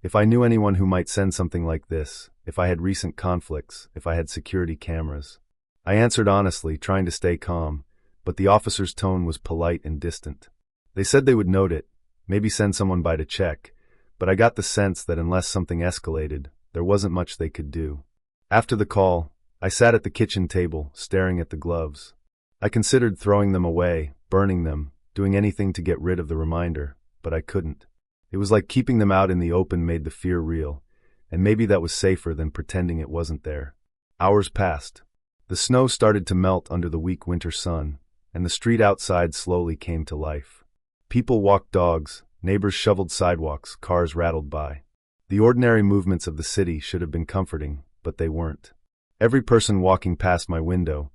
If I knew anyone who might send something like this, if I had recent conflicts, if I had security cameras. I answered honestly, trying to stay calm, but the officer's tone was polite and distant. They said they would note it, maybe send someone by to check, but I got the sense that unless something escalated, there wasn't much they could do. After the call, I sat at the kitchen table, staring at the gloves. I considered throwing them away, burning them, doing anything to get rid of the reminder, but I couldn't. It was like keeping them out in the open made the fear real, and maybe that was safer than pretending it wasn't there. Hours passed. The snow started to melt under the weak winter sun, and the street outside slowly came to life. People walked dogs, neighbors shoveled sidewalks, cars rattled by. The ordinary movements of the city should have been comforting, but they weren't. Every person walking past my window,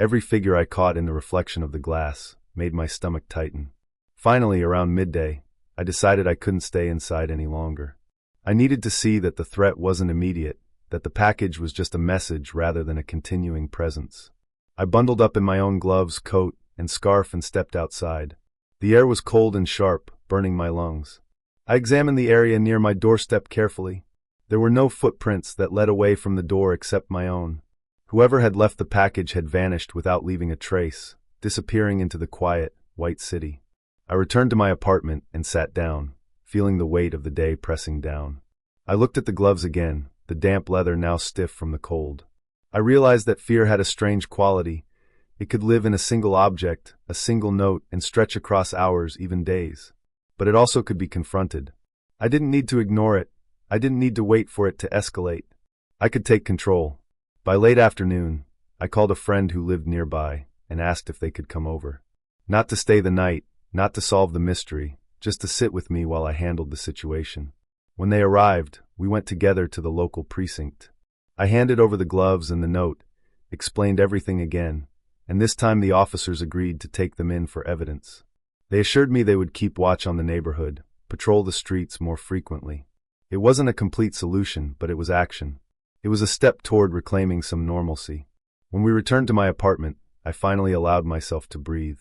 every figure I caught in the reflection of the glass, made my stomach tighten. Finally, around midday, I decided I couldn't stay inside any longer. I needed to see that the threat wasn't immediate, that the package was just a message rather than a continuing presence. I bundled up in my own gloves, coat, and scarf and stepped outside. The air was cold and sharp, burning my lungs. I examined the area near my doorstep carefully. There were no footprints that led away from the door except my own. Whoever had left the package had vanished without leaving a trace, disappearing into the quiet, white city. I returned to my apartment and sat down, feeling the weight of the day pressing down. I looked at the gloves again, the damp leather now stiff from the cold. I realized that fear had a strange quality. It could live in a single object, a single note, and stretch across hours, even days. But it also could be confronted. I didn't need to ignore it. I didn't need to wait for it to escalate. I could take control. By late afternoon, I called a friend who lived nearby and asked if they could come over. Not to stay the night, not to solve the mystery, just to sit with me while I handled the situation. When they arrived, we went together to the local precinct. I handed over the gloves and the note, explained everything again, and this time the officers agreed to take them in for evidence. They assured me they would keep watch on the neighborhood, patrol the streets more frequently. It wasn't a complete solution, but it was action. It was a step toward reclaiming some normalcy. When we returned to my apartment, I finally allowed myself to breathe.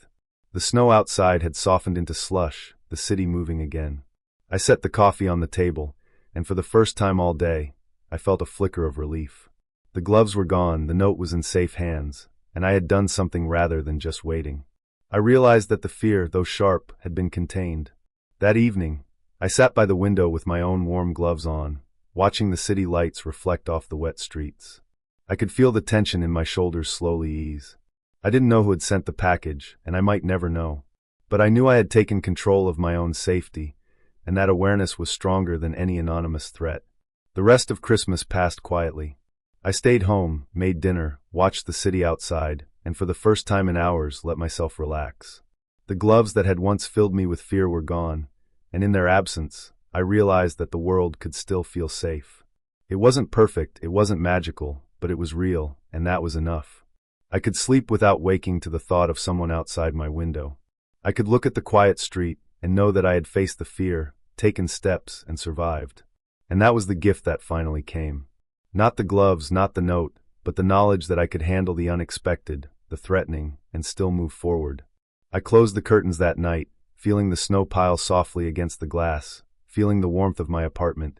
The snow outside had softened into slush, the city moving again. I set the coffee on the table, and for the first time all day, I felt a flicker of relief. The gloves were gone, the note was in safe hands, and I had done something rather than just waiting. I realized that the fear, though sharp, had been contained. That evening, I sat by the window with my own warm gloves on, watching the city lights reflect off the wet streets. I could feel the tension in my shoulders slowly ease. I didn't know who had sent the package, and I might never know. But I knew I had taken control of my own safety, and that awareness was stronger than any anonymous threat. The rest of Christmas passed quietly. I stayed home, made dinner, watched the city outside, and for the first time in hours let myself relax. The gloves that had once filled me with fear were gone, and in their absence, I realized that the world could still feel safe. It wasn't perfect, it wasn't magical, but it was real, and that was enough. I could sleep without waking to the thought of someone outside my window. I could look at the quiet street and know that I had faced the fear, taken steps, and survived. And that was the gift that finally came. Not the gloves, not the note, but the knowledge that I could handle the unexpected, the threatening, and still move forward. I closed the curtains that night, feeling the snow pile softly against the glass, feeling the warmth of my apartment,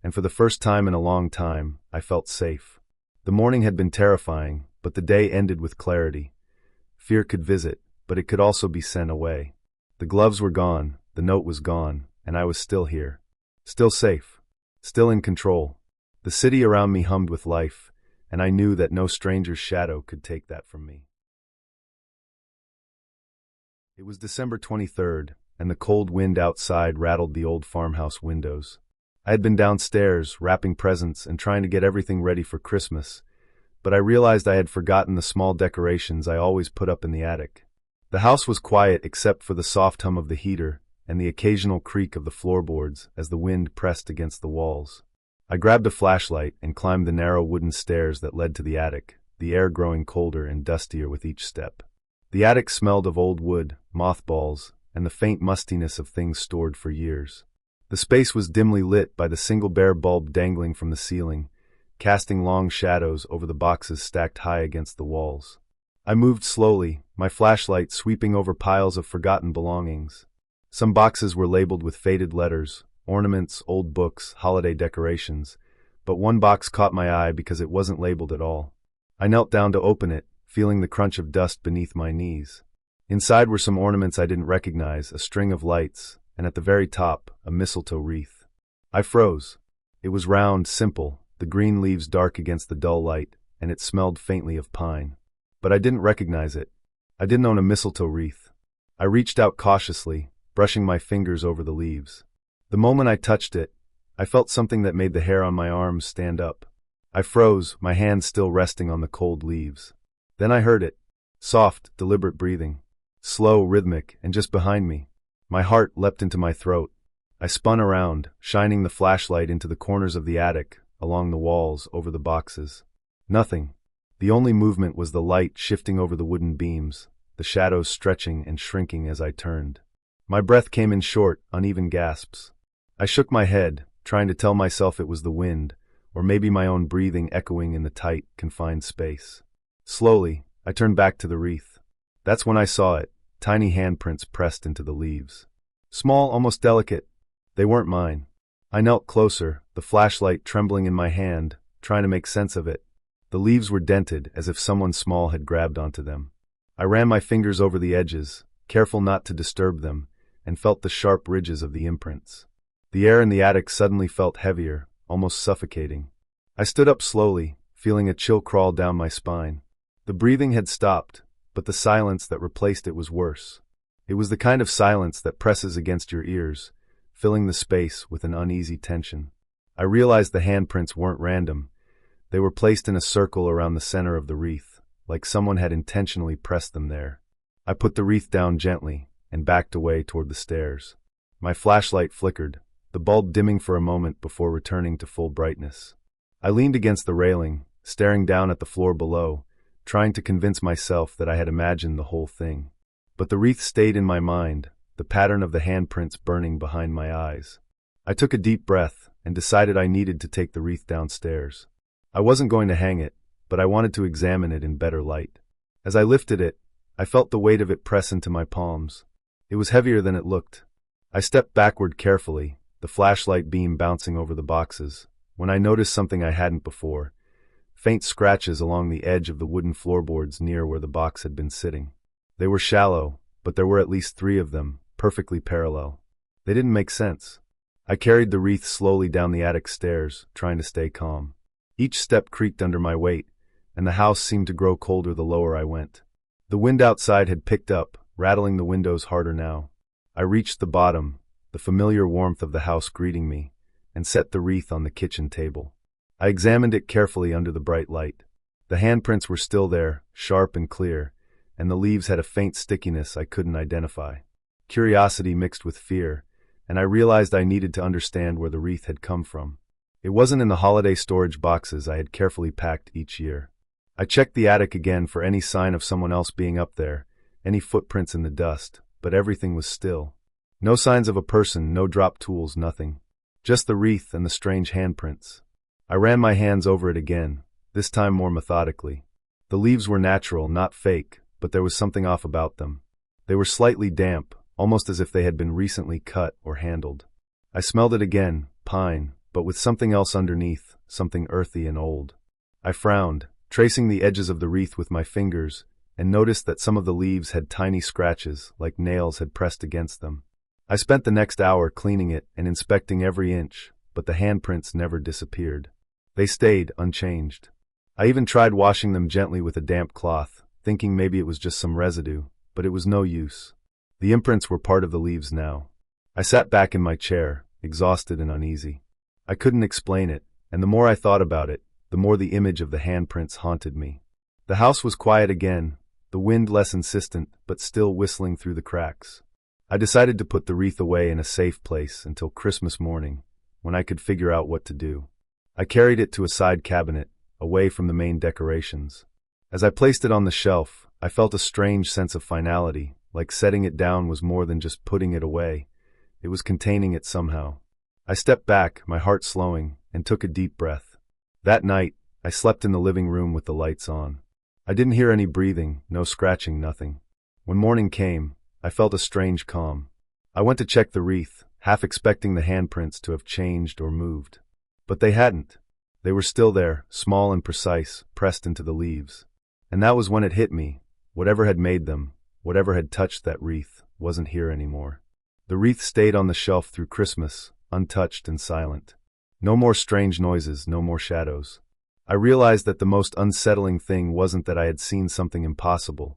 and for the first time in a long time, I felt safe. The morning had been terrifying, but the day ended with clarity. Fear could visit, but it could also be sent away. The gloves were gone, the note was gone, and I was still here. Still safe. Still in control. The city around me hummed with life, and I knew that no stranger's shadow could take that from me. It was December 23rd, and the cold wind outside rattled the old farmhouse windows. I had been downstairs, wrapping presents and trying to get everything ready for Christmas, but I realized I had forgotten the small decorations I always put up in the attic. The house was quiet except for the soft hum of the heater and the occasional creak of the floorboards as the wind pressed against the walls. I grabbed a flashlight and climbed the narrow wooden stairs that led to the attic, the air growing colder and dustier with each step. The attic smelled of old wood, mothballs, and the faint mustiness of things stored for years. The space was dimly lit by the single bare bulb dangling from the ceiling, casting long shadows over the boxes stacked high against the walls. I moved slowly, my flashlight sweeping over piles of forgotten belongings. Some boxes were labeled with faded letters, ornaments, old books, holiday decorations, but one box caught my eye because it wasn't labeled at all. I knelt down to open it, feeling the crunch of dust beneath my knees. Inside were some ornaments I didn't recognize, a string of lights, and at the very top, a mistletoe wreath. I froze. It was round, simple, the green leaves dark against the dull light, and it smelled faintly of pine. But I didn't recognize it. I didn't own a mistletoe wreath. I reached out cautiously, brushing my fingers over the leaves. The moment I touched it, I felt something that made the hair on my arms stand up. I froze, my hands still resting on the cold leaves. Then I heard it. Soft, deliberate breathing. Slow, rhythmic, and just behind me. My heart leapt into my throat. I spun around, shining the flashlight into the corners of the attic, along the walls, over the boxes. Nothing. The only movement was the light shifting over the wooden beams, the shadows stretching and shrinking as I turned. My breath came in short, uneven gasps. I shook my head, trying to tell myself it was the wind, or maybe my own breathing echoing in the tight, confined space. Slowly, I turned back to the wreath. That's when I saw it, tiny handprints pressed into the leaves. Small, almost delicate. They weren't mine. I knelt closer, the flashlight trembling in my hand, trying to make sense of it. The leaves were dented, as if someone small had grabbed onto them. I ran my fingers over the edges, careful not to disturb them, and felt the sharp ridges of the imprints. The air in the attic suddenly felt heavier, almost suffocating. I stood up slowly, feeling a chill crawl down my spine. The breathing had stopped, but the silence that replaced it was worse. It was the kind of silence that presses against your ears, filling the space with an uneasy tension. I realized the handprints weren't random. They were placed in a circle around the center of the wreath, like someone had intentionally pressed them there. I put the wreath down gently and backed away toward the stairs. My flashlight flickered, the bulb dimming for a moment before returning to full brightness. I leaned against the railing, staring down at the floor below, trying to convince myself that I had imagined the whole thing. But the wreath stayed in my mind, the pattern of the handprints burning behind my eyes. I took a deep breath and decided I needed to take the wreath downstairs. I wasn't going to hang it, but I wanted to examine it in better light. As I lifted it, I felt the weight of it press into my palms. It was heavier than it looked. I stepped backward carefully, the flashlight beam bouncing over the boxes, when I noticed something I hadn't before: faint scratches along the edge of the wooden floorboards near where the box had been sitting. They were shallow, but there were at least 3 of them, perfectly parallel. They didn't make sense. I carried the wreath slowly down the attic stairs, trying to stay calm. Each step creaked under my weight, and the house seemed to grow colder the lower I went. The wind outside had picked up, rattling the windows harder now. I reached the bottom, the familiar warmth of the house greeting me, and set the wreath on the kitchen table. I examined it carefully under the bright light. The handprints were still there, sharp and clear, and the leaves had a faint stickiness I couldn't identify. Curiosity mixed with fear, and I realized I needed to understand where the wreath had come from. It wasn't in the holiday storage boxes I had carefully packed each year. I checked the attic again for any sign of someone else being up there, any footprints in the dust, but everything was still. No signs of a person, no dropped tools, nothing. Just the wreath and the strange handprints. I ran my hands over it again, this time more methodically. The leaves were natural, not fake, but there was something off about them. They were slightly damp, almost as if they had been recently cut or handled. I smelled it again, pine, but with something else underneath, something earthy and old. I frowned, tracing the edges of the wreath with my fingers, and noticed that some of the leaves had tiny scratches, like nails had pressed against them. I spent the next hour cleaning it and inspecting every inch, but the handprints never disappeared. They stayed unchanged. I even tried washing them gently with a damp cloth, thinking maybe it was just some residue, but it was no use. The imprints were part of the leaves now. I sat back in my chair, exhausted and uneasy. I couldn't explain it, and the more I thought about it, the more the image of the handprints haunted me. The house was quiet again, the wind less insistent, but still whistling through the cracks. I decided to put the wreath away in a safe place until Christmas morning, when I could figure out what to do. I carried it to a side cabinet, away from the main decorations. As I placed it on the shelf, I felt a strange sense of finality, like setting it down was more than just putting it away. It was containing it somehow. I stepped back, my heart slowing, and took a deep breath. That night, I slept in the living room with the lights on. I didn't hear any breathing, no scratching, nothing. When morning came, I felt a strange calm. I went to check the wreath, half expecting the handprints to have changed or moved. But they hadn't. They were still there, small and precise, pressed into the leaves. And that was when it hit me. Whatever had made them, whatever had touched that wreath, wasn't here anymore. The wreath stayed on the shelf through Christmas, untouched and silent. No more strange noises, no more shadows. I realized that the most unsettling thing wasn't that I had seen something impossible.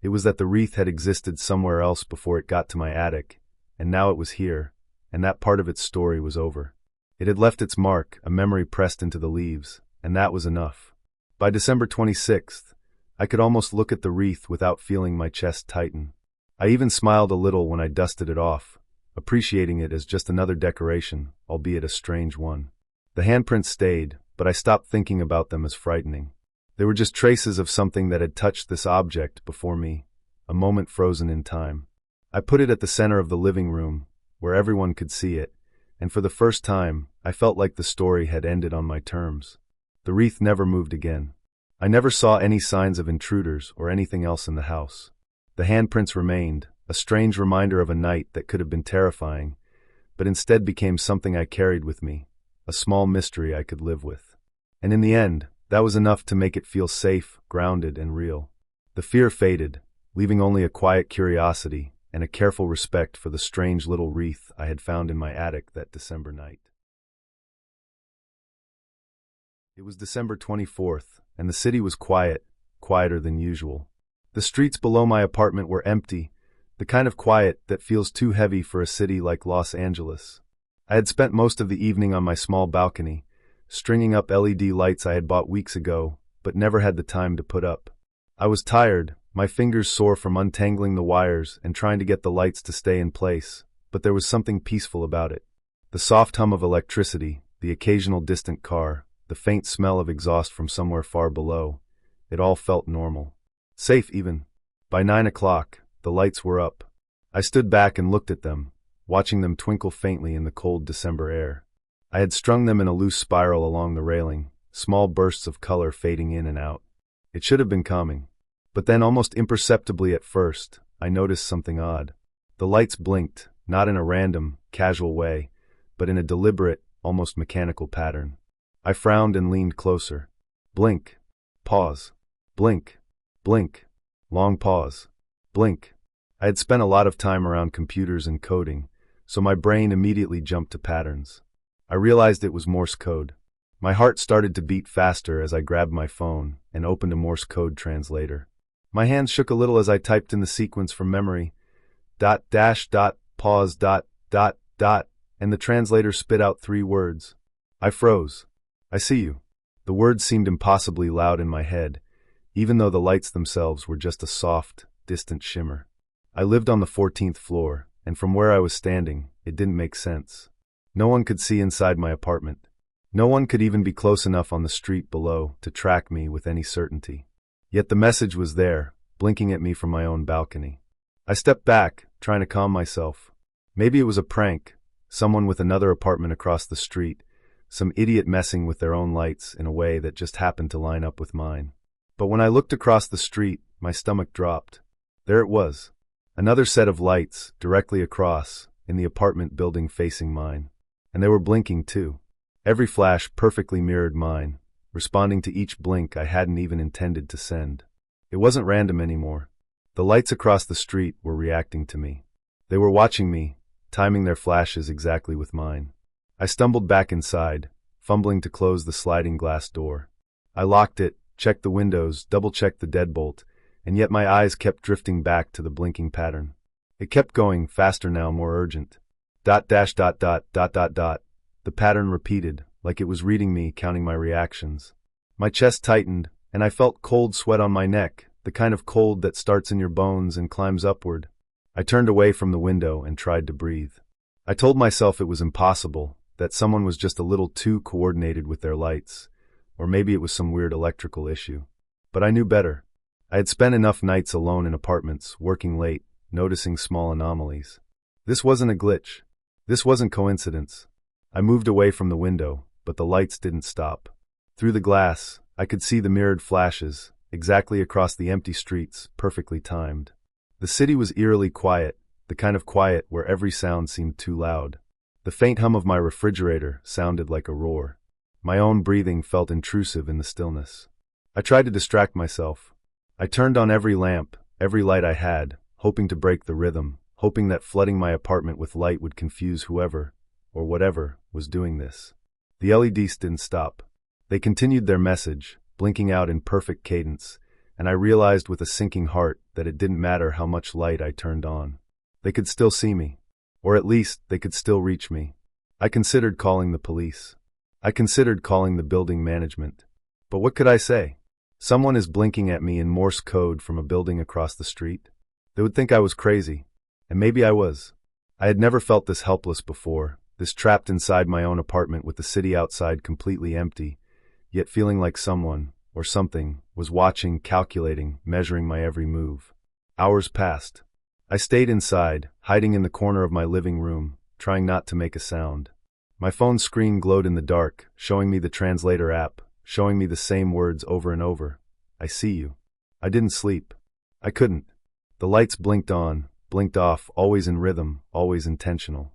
It was that the wreath had existed somewhere else before it got to my attic, and now it was here, and that part of its story was over. It had left its mark, a memory pressed into the leaves, and that was enough. By December 26th, I could almost look at the wreath without feeling my chest tighten. I even smiled a little when I dusted it off, appreciating it as just another decoration, albeit a strange one. The handprints stayed, but I stopped thinking about them as frightening. They were just traces of something that had touched this object before me, a moment frozen in time. I put it at the center of the living room, where everyone could see it, and for the first time, I felt like the story had ended on my terms. The wreath never moved again. I never saw any signs of intruders or anything else in the house. The handprints remained, a strange reminder of a night that could have been terrifying, but instead became something I carried with me, a small mystery I could live with. And in the end, that was enough to make it feel safe, grounded, and real. The fear faded, leaving only a quiet curiosity and a careful respect for the strange little wreath I had found in my attic that December night. It was December 24th, and the city was quiet, quieter than usual. The streets below my apartment were empty, the kind of quiet that feels too heavy for a city like Los Angeles. I had spent most of the evening on my small balcony, stringing up LED lights I had bought weeks ago, but never had the time to put up. I was tired, my fingers sore from untangling the wires and trying to get the lights to stay in place, but there was something peaceful about it. The soft hum of electricity, the occasional distant car, the faint smell of exhaust from somewhere far below, it all felt normal. Safe even. By 9 o'clock, the lights were up. I stood back and looked at them, watching them twinkle faintly in the cold December air. I had strung them in a loose spiral along the railing, small bursts of color fading in and out. It should have been calming. But then, almost imperceptibly at first, I noticed something odd. The lights blinked, not in a random, casual way, but in a deliberate, almost mechanical pattern. I frowned and leaned closer. Blink. Pause. Blink. Blink. Long pause. Blink. I had spent a lot of time around computers and coding, so my brain immediately jumped to patterns. I realized it was Morse code. My heart started to beat faster as I grabbed my phone and opened a Morse code translator. My hands shook a little as I typed in the sequence from memory. Dot dash dot pause dot dot dot, and the translator spit out 3 words. I froze. I see you. The words seemed impossibly loud in my head, even though the lights themselves were just a soft, distant shimmer. I lived on the 14th floor, and from where I was standing, it didn't make sense. No one could see inside my apartment. No one could even be close enough on the street below to track me with any certainty. Yet the message was there, blinking at me from my own balcony. I stepped back, trying to calm myself. Maybe it was a prank, someone with another apartment across the street, some idiot messing with their own lights in a way that just happened to line up with mine. But when I looked across the street, my stomach dropped. There it was. Another set of lights, directly across, in the apartment building facing mine. And they were blinking too. Every flash perfectly mirrored mine, responding to each blink I hadn't even intended to send. It wasn't random anymore. The lights across the street were reacting to me. They were watching me, timing their flashes exactly with mine. I stumbled back inside, fumbling to close the sliding glass door. I locked it, checked the windows, double-checked the deadbolt, and yet my eyes kept drifting back to the blinking pattern. It kept going, faster now, more urgent. Dot dash dot dot dot dot dot. The pattern repeated, like it was reading me, counting my reactions. My chest tightened, and I felt cold sweat on my neck, the kind of cold that starts in your bones and climbs upward. I turned away from the window and tried to breathe. I told myself it was impossible, that someone was just a little too coordinated with their lights, or maybe it was some weird electrical issue. But I knew better. I had spent enough nights alone in apartments, working late, noticing small anomalies. This wasn't a glitch. This wasn't coincidence. I moved away from the window, but the lights didn't stop. Through the glass, I could see the mirrored flashes, exactly across the empty streets, perfectly timed. The city was eerily quiet, the kind of quiet where every sound seemed too loud. The faint hum of my refrigerator sounded like a roar. My own breathing felt intrusive in the stillness. I tried to distract myself. I turned on every lamp, every light I had, hoping to break the rhythm, hoping that flooding my apartment with light would confuse whoever, or whatever, was doing this. The LEDs didn't stop. They continued their message, blinking out in perfect cadence, and I realized with a sinking heart that it didn't matter how much light I turned on. They could still see me. Or at least, they could still reach me. I considered calling the police. I considered calling the building management. But what could I say? Someone is blinking at me in Morse code from a building across the street. They would think I was crazy. And maybe I was. I had never felt this helpless before, this trapped inside my own apartment with the city outside completely empty, yet feeling like someone, or something, was watching, calculating, measuring my every move. Hours passed. I stayed inside, hiding in the corner of my living room, trying not to make a sound. My phone's screen glowed in the dark, showing me the translator app, showing me the same words over and over. I see you. I didn't sleep. I couldn't. The lights blinked on, blinked off, always in rhythm, always intentional.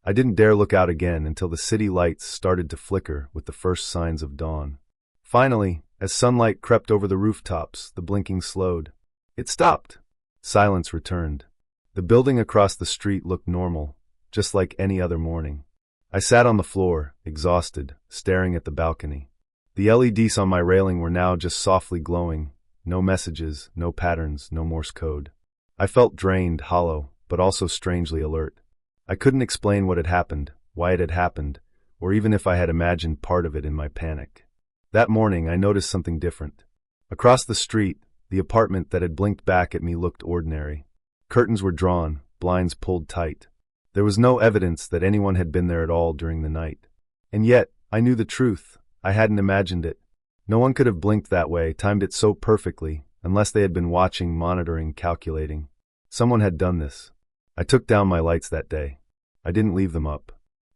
I didn't dare look out again until the city lights started to flicker with the first signs of dawn. Finally, as sunlight crept over the rooftops, the blinking slowed. It stopped. Silence returned. The building across the street looked normal, just like any other morning. I sat on the floor, exhausted, staring at the balcony. The LEDs on my railing were now just softly glowing. No messages, no patterns, no Morse code. I felt drained, hollow, but also strangely alert. I couldn't explain what had happened, why it had happened, or even if I had imagined part of it in my panic. That morning, I noticed something different. Across the street, the apartment that had blinked back at me looked ordinary. Curtains were drawn, blinds pulled tight. There was no evidence that anyone had been there at all during the night. And yet, I knew the truth. I hadn't imagined it. No one could have blinked that way, timed it so perfectly, unless they had been watching, monitoring, calculating. Someone had done this. I took down my lights that day. I didn't leave them up.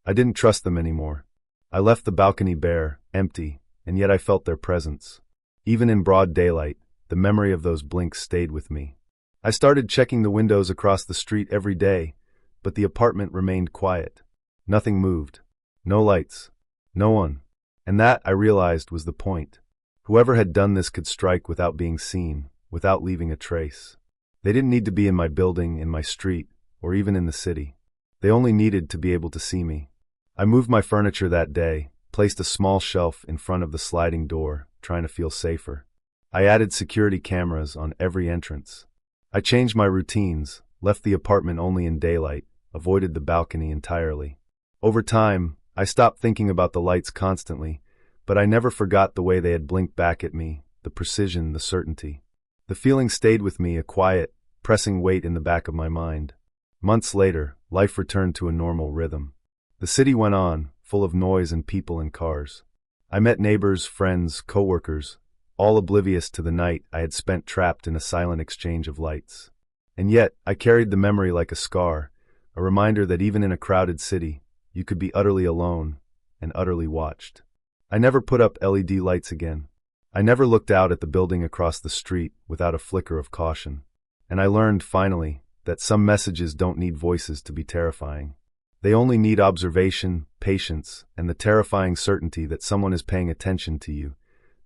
I didn't trust them anymore. I left the balcony bare, empty, and yet I felt their presence. Even in broad daylight, the memory of those blinks stayed with me. I started checking the windows across the street every day, but the apartment remained quiet. Nothing moved. No lights. No one. And that, I realized, was the point. Whoever had done this could strike without being seen, without leaving a trace. They didn't need to be in my building, in my street, or even in the city. They only needed to be able to see me. I moved my furniture that day, placed a small shelf in front of the sliding door, trying to feel safer. I added security cameras on every entrance. I changed my routines, left the apartment only in daylight, avoided the balcony entirely. Over time, I stopped thinking about the lights constantly, but I never forgot the way they had blinked back at me, the precision, the certainty. The feeling stayed with me, a quiet, pressing weight in the back of my mind. Months later, life returned to a normal rhythm. The city went on, full of noise and people and cars. I met neighbors, friends, coworkers, all oblivious to the night I had spent trapped in a silent exchange of lights. And yet, I carried the memory like a scar, a reminder that even in a crowded city, you could be utterly alone and utterly watched. I never put up LED lights again. I never looked out at the building across the street without a flicker of caution. And I learned, finally, that some messages don't need voices to be terrifying. They only need observation, patience, and the terrifying certainty that someone is paying attention to you,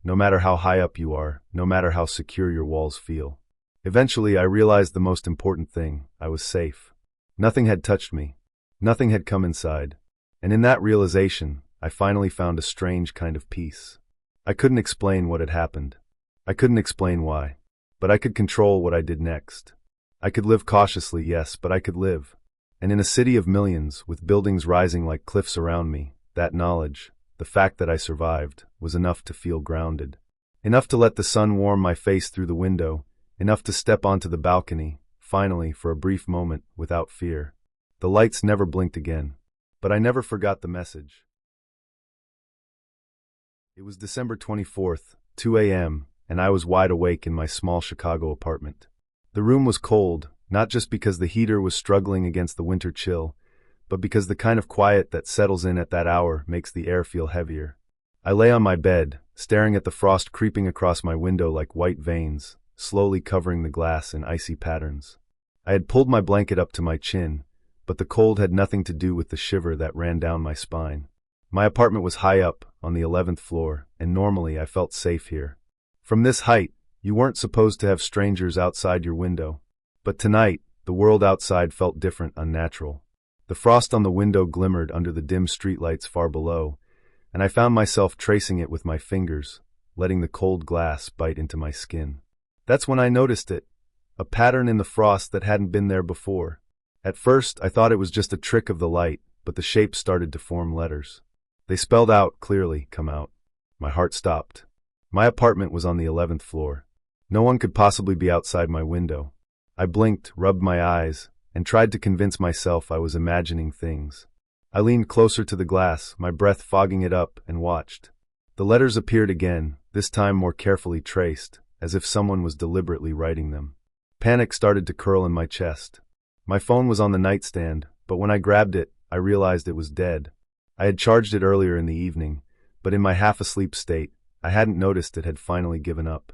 no matter how high up you are, no matter how secure your walls feel. Eventually, I realized the most important thing: I was safe. Nothing had touched me. Nothing had come inside. And in that realization, I finally found a strange kind of peace. I couldn't explain what had happened. I couldn't explain why. But I could control what I did next. I could live cautiously, yes, but I could live. And in a city of millions, with buildings rising like cliffs around me, that knowledge, the fact that I survived, was enough to feel grounded. Enough to let the sun warm my face through the window, enough to step onto the balcony, finally, for a brief moment, without fear. The lights never blinked again, but I never forgot the message. It was December 24th, 2 a.m., and I was wide awake in my small Chicago apartment. The room was cold, not just because the heater was struggling against the winter chill, but because the kind of quiet that settles in at that hour makes the air feel heavier. I lay on my bed, staring at the frost creeping across my window like white veins, slowly covering the glass in icy patterns. I had pulled my blanket up to my chin, but the cold had nothing to do with the shiver that ran down my spine. My apartment was high up, on the 11th floor, and normally I felt safe here. From this height, you weren't supposed to have strangers outside your window. But tonight, the world outside felt different, unnatural. The frost on the window glimmered under the dim streetlights far below, and I found myself tracing it with my fingers, letting the cold glass bite into my skin. That's when I noticed it, a pattern in the frost that hadn't been there before. At first, I thought it was just a trick of the light, but the shapes started to form letters. They spelled out clearly, "Come out." My heart stopped. My apartment was on the 11th floor. No one could possibly be outside my window. I blinked, rubbed my eyes, and tried to convince myself I was imagining things. I leaned closer to the glass, my breath fogging it up, and watched. The letters appeared again, this time more carefully traced, as if someone was deliberately writing them. Panic started to curl in my chest. My phone was on the nightstand, but when I grabbed it, I realized it was dead. I had charged it earlier in the evening, but in my half-asleep state, I hadn't noticed it had finally given up.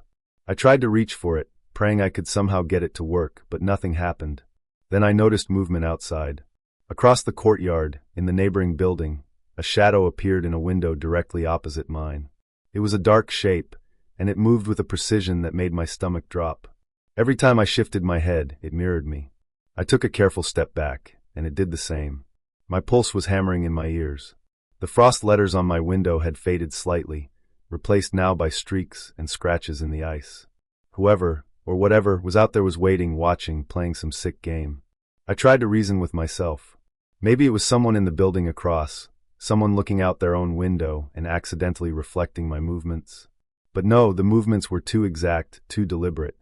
I tried to reach for it, praying I could somehow get it to work, but nothing happened. Then I noticed movement outside. Across the courtyard, in the neighboring building, a shadow appeared in a window directly opposite mine. It was a dark shape, and it moved with a precision that made my stomach drop. Every time I shifted my head, it mirrored me. I took a careful step back, and it did the same. My pulse was hammering in my ears. The frost letters on my window had faded slightly, replaced now by streaks and scratches in the ice. Whoever, or whatever, was out there was waiting, watching, playing some sick game. I tried to reason with myself. Maybe it was someone in the building across, someone looking out their own window and accidentally reflecting my movements. But no, the movements were too exact, too deliberate.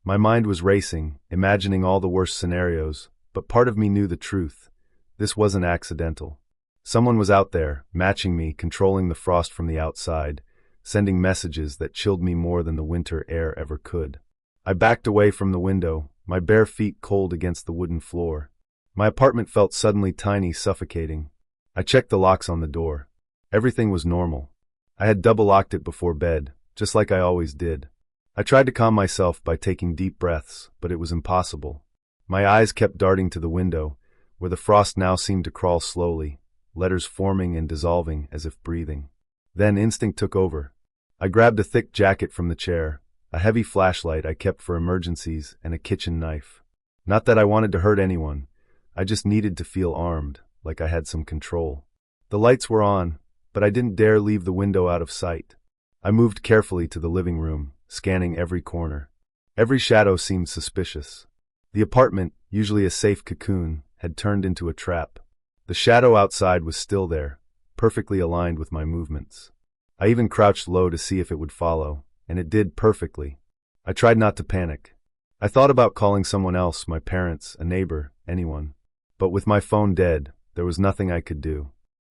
My mind was racing, imagining all the worst scenarios, but part of me knew the truth. This wasn't accidental. Someone was out there, matching me, controlling the frost from the outside, sending messages that chilled me more than the winter air ever could. I backed away from the window, my bare feet cold against the wooden floor. My apartment felt suddenly tiny, suffocating. I checked the locks on the door. Everything was normal. I had double-locked it before bed, just like I always did. I tried to calm myself by taking deep breaths, but it was impossible. My eyes kept darting to the window, where the frost now seemed to crawl slowly, letters forming and dissolving as if breathing. Then instinct took over. I grabbed a thick jacket from the chair, a heavy flashlight I kept for emergencies, and a kitchen knife. Not that I wanted to hurt anyone, I just needed to feel armed, like I had some control. The lights were on, but I didn't dare leave the window out of sight. I moved carefully to the living room, scanning every corner. Every shadow seemed suspicious. The apartment, usually a safe cocoon, had turned into a trap. The shadow outside was still there, perfectly aligned with my movements. I even crouched low to see if it would follow, and it did perfectly. I tried not to panic. I thought about calling someone else, my parents, a neighbor, anyone. But with my phone dead, there was nothing I could do.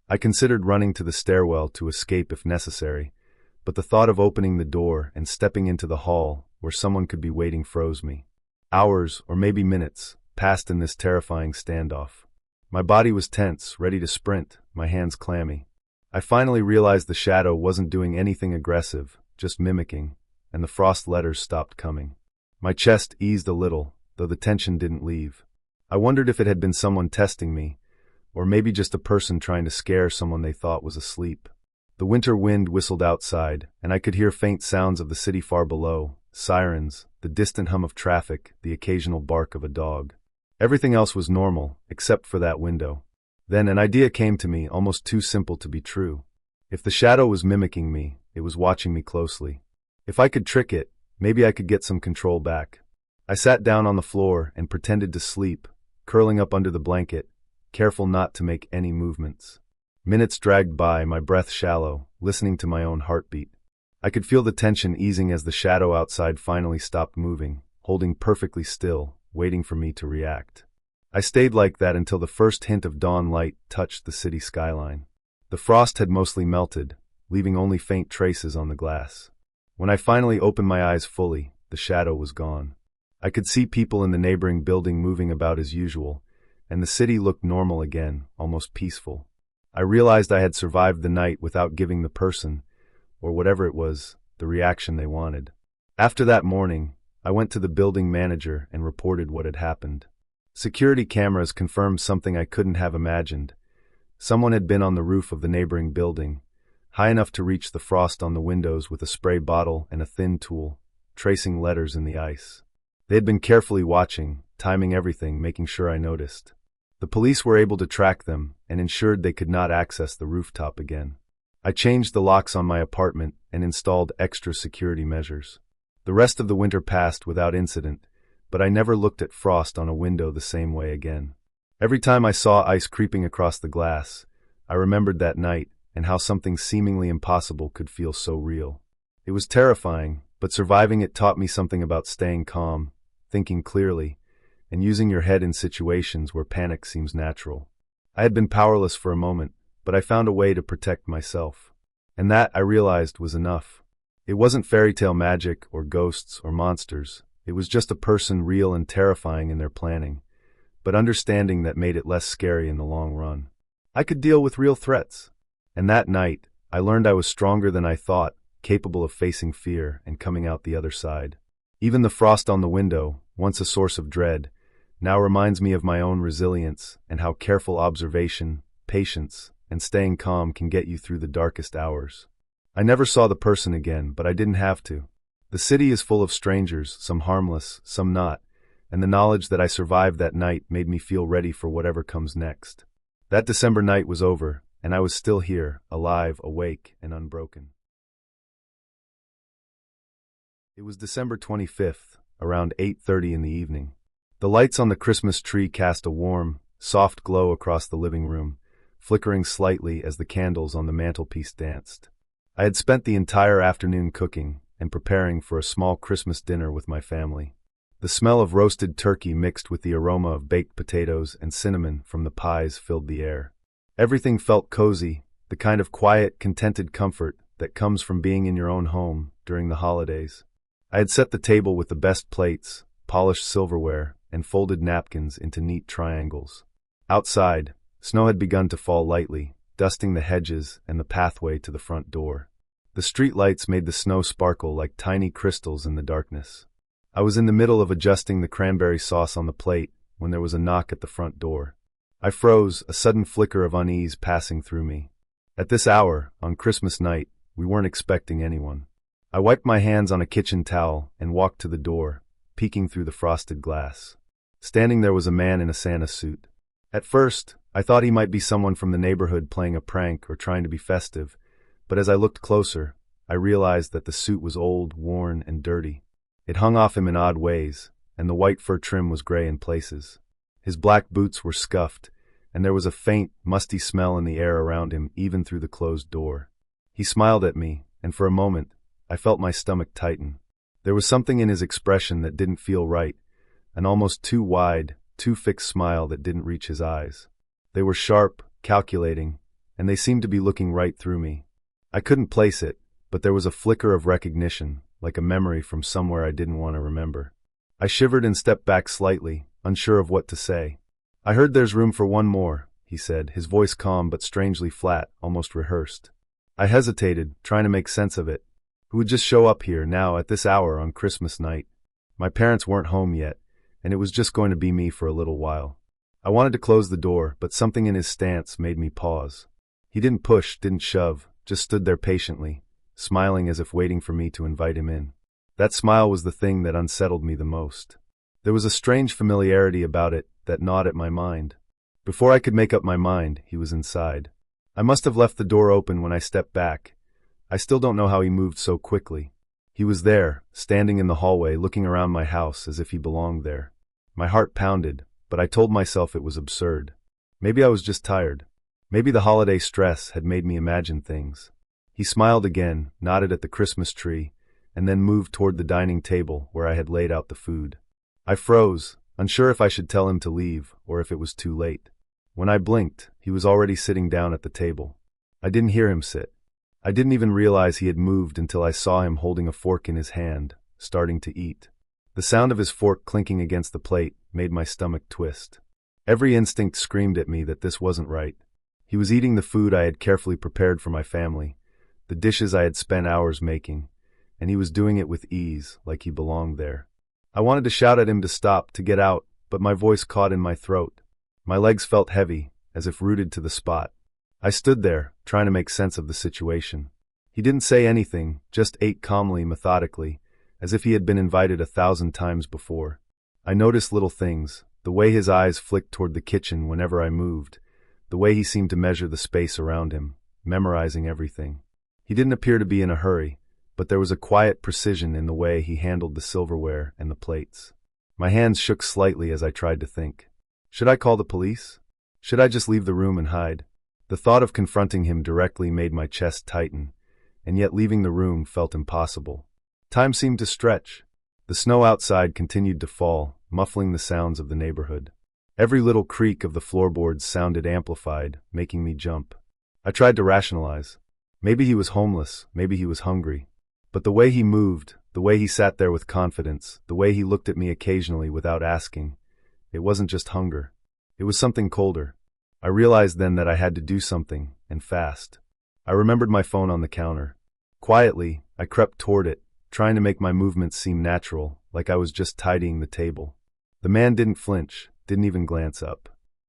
I considered running to the stairwell to escape if necessary, but the thought of opening the door and stepping into the hall where someone could be waiting froze me. Hours, or maybe minutes, passed in this terrifying standoff. My body was tense, ready to sprint, my hands clammy. I finally realized the shadow wasn't doing anything aggressive, just mimicking, and the frost letters stopped coming. My chest eased a little, though the tension didn't leave. I wondered if it had been someone testing me, or maybe just a person trying to scare someone they thought was asleep. The winter wind whistled outside, and I could hear faint sounds of the city far below, sirens, the distant hum of traffic, the occasional bark of a dog. Everything else was normal, except for that window. Then an idea came to me, almost too simple to be true. If the shadow was mimicking me, it was watching me closely. If I could trick it, maybe I could get some control back. I sat down on the floor and pretended to sleep, curling up under the blanket, careful not to make any movements. Minutes dragged by, my breath shallow, listening to my own heartbeat. I could feel the tension easing as the shadow outside finally stopped moving, holding perfectly still, waiting for me to react. I stayed like that until the first hint of dawn light touched the city skyline. The frost had mostly melted, leaving only faint traces on the glass. When I finally opened my eyes fully, the shadow was gone. I could see people in the neighboring building moving about as usual, and the city looked normal again, almost peaceful. I realized I had survived the night without giving the person, or whatever it was, the reaction they wanted. After that morning, I went to the building manager and reported what had happened. Security cameras confirmed something I couldn't have imagined. Someone had been on the roof of the neighboring building, high enough to reach the frost on the windows with a spray bottle and a thin tool, tracing letters in the ice. They had been carefully watching, timing everything, making sure I noticed. The police were able to track them and ensured they could not access the rooftop again. I changed the locks on my apartment and installed extra security measures. The rest of the winter passed without incident, but I never looked at frost on a window the same way again. Every time I saw ice creeping across the glass, I remembered that night and how something seemingly impossible could feel so real. It was terrifying, but surviving it taught me something about staying calm, thinking clearly, and using your head in situations where panic seems natural. I had been powerless for a moment, but I found a way to protect myself. And that, I realized, was enough. It wasn't fairy tale magic or ghosts or monsters. It was just a person real and terrifying in their planning, but understanding that made it less scary in the long run. I could deal with real threats. And that night, I learned I was stronger than I thought, capable of facing fear and coming out the other side. Even the frost on the window, once a source of dread, now reminds me of my own resilience and how careful observation, patience, and staying calm can get you through the darkest hours. I never saw the person again, but I didn't have to. The city is full of strangers, some harmless, some not, and the knowledge that I survived that night made me feel ready for whatever comes next. That December night was over, and I was still here, alive, awake, and unbroken. It was December 25th, around 8:30 in the evening. The lights on the Christmas tree cast a warm, soft glow across the living room, flickering slightly as the candles on the mantelpiece danced. I had spent the entire afternoon cooking and preparing for a small Christmas dinner with my family. The smell of roasted turkey mixed with the aroma of baked potatoes and cinnamon from the pies filled the air. Everything felt cozy, the kind of quiet, contented comfort that comes from being in your own home during the holidays. I had set the table with the best plates, polished silverware, and folded napkins into neat triangles. Outside, snow had begun to fall lightly, dusting the hedges and the pathway to the front door. The street lights made the snow sparkle like tiny crystals in the darkness. I was in the middle of adjusting the cranberry sauce on the plate when there was a knock at the front door. I froze, a sudden flicker of unease passing through me. At this hour, on Christmas night, we weren't expecting anyone. I wiped my hands on a kitchen towel and walked to the door, peeking through the frosted glass. Standing there was a man in a Santa suit. At first, I thought he might be someone from the neighborhood playing a prank or trying to be festive, but as I looked closer, I realized that the suit was old, worn, and dirty. It hung off him in odd ways, and the white fur trim was gray in places. His black boots were scuffed, and there was a faint, musty smell in the air around him even through the closed door. He smiled at me, and for a moment, I felt my stomach tighten. There was something in his expression that didn't feel right, an almost too wide, too fixed smile that didn't reach his eyes. They were sharp, calculating, and they seemed to be looking right through me. I couldn't place it, but there was a flicker of recognition, like a memory from somewhere I didn't want to remember. I shivered and stepped back slightly, unsure of what to say. "I heard there's room for one more," he said, his voice calm but strangely flat, almost rehearsed. I hesitated, trying to make sense of it. Who would just show up here now at this hour on Christmas night? My parents weren't home yet, and it was just going to be me for a little while. I wanted to close the door, but something in his stance made me pause. He didn't push, didn't shove, just stood there patiently, smiling as if waiting for me to invite him in. That smile was the thing that unsettled me the most. There was a strange familiarity about it that gnawed at my mind. Before I could make up my mind, he was inside. I must have left the door open when I stepped back. I still don't know how he moved so quickly. He was there, standing in the hallway, looking around my house as if he belonged there. My heart pounded, but I told myself it was absurd. Maybe I was just tired. Maybe the holiday stress had made me imagine things. He smiled again, nodded at the Christmas tree, and then moved toward the dining table where I had laid out the food. I froze, unsure if I should tell him to leave or if it was too late. When I blinked, he was already sitting down at the table. I didn't hear him sit. I didn't even realize he had moved until I saw him holding a fork in his hand, starting to eat. The sound of his fork clinking against the plate made my stomach twist. Every instinct screamed at me that this wasn't right. He was eating the food I had carefully prepared for my family, the dishes I had spent hours making, and he was doing it with ease, like he belonged there. I wanted to shout at him to stop, to get out, but my voice caught in my throat. My legs felt heavy, as if rooted to the spot. I stood there, trying to make sense of the situation. He didn't say anything, just ate calmly, methodically, as if he had been invited 1,000 times before. I noticed little things, the way his eyes flicked toward the kitchen whenever I moved, the way he seemed to measure the space around him, memorizing everything. He didn't appear to be in a hurry, but there was a quiet precision in the way he handled the silverware and the plates. My hands shook slightly as I tried to think. Should I call the police? Should I just leave the room and hide? The thought of confronting him directly made my chest tighten, and yet leaving the room felt impossible. Time seemed to stretch. The snow outside continued to fall, muffling the sounds of the neighborhood. Every little creak of the floorboards sounded amplified, making me jump. I tried to rationalize. Maybe he was homeless, maybe he was hungry. But the way he moved, the way he sat there with confidence, the way he looked at me occasionally without asking, it wasn't just hunger. It was something colder. I realized then that I had to do something, and fast. I remembered my phone on the counter. Quietly, I crept toward it, trying to make my movements seem natural, like I was just tidying the table. The man didn't flinch, didn't even glance up.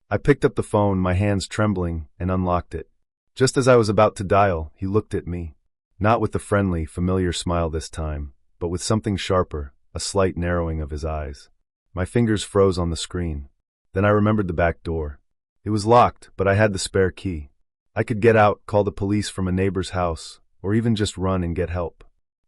I picked up the phone, my hands trembling, and unlocked it. Just as I was about to dial, he looked at me. Not with the friendly, familiar smile this time, but with something sharper, a slight narrowing of his eyes. My fingers froze on the screen. Then I remembered the back door. It was locked, but I had the spare key. I could get out, call the police from a neighbor's house, or even just run and get help.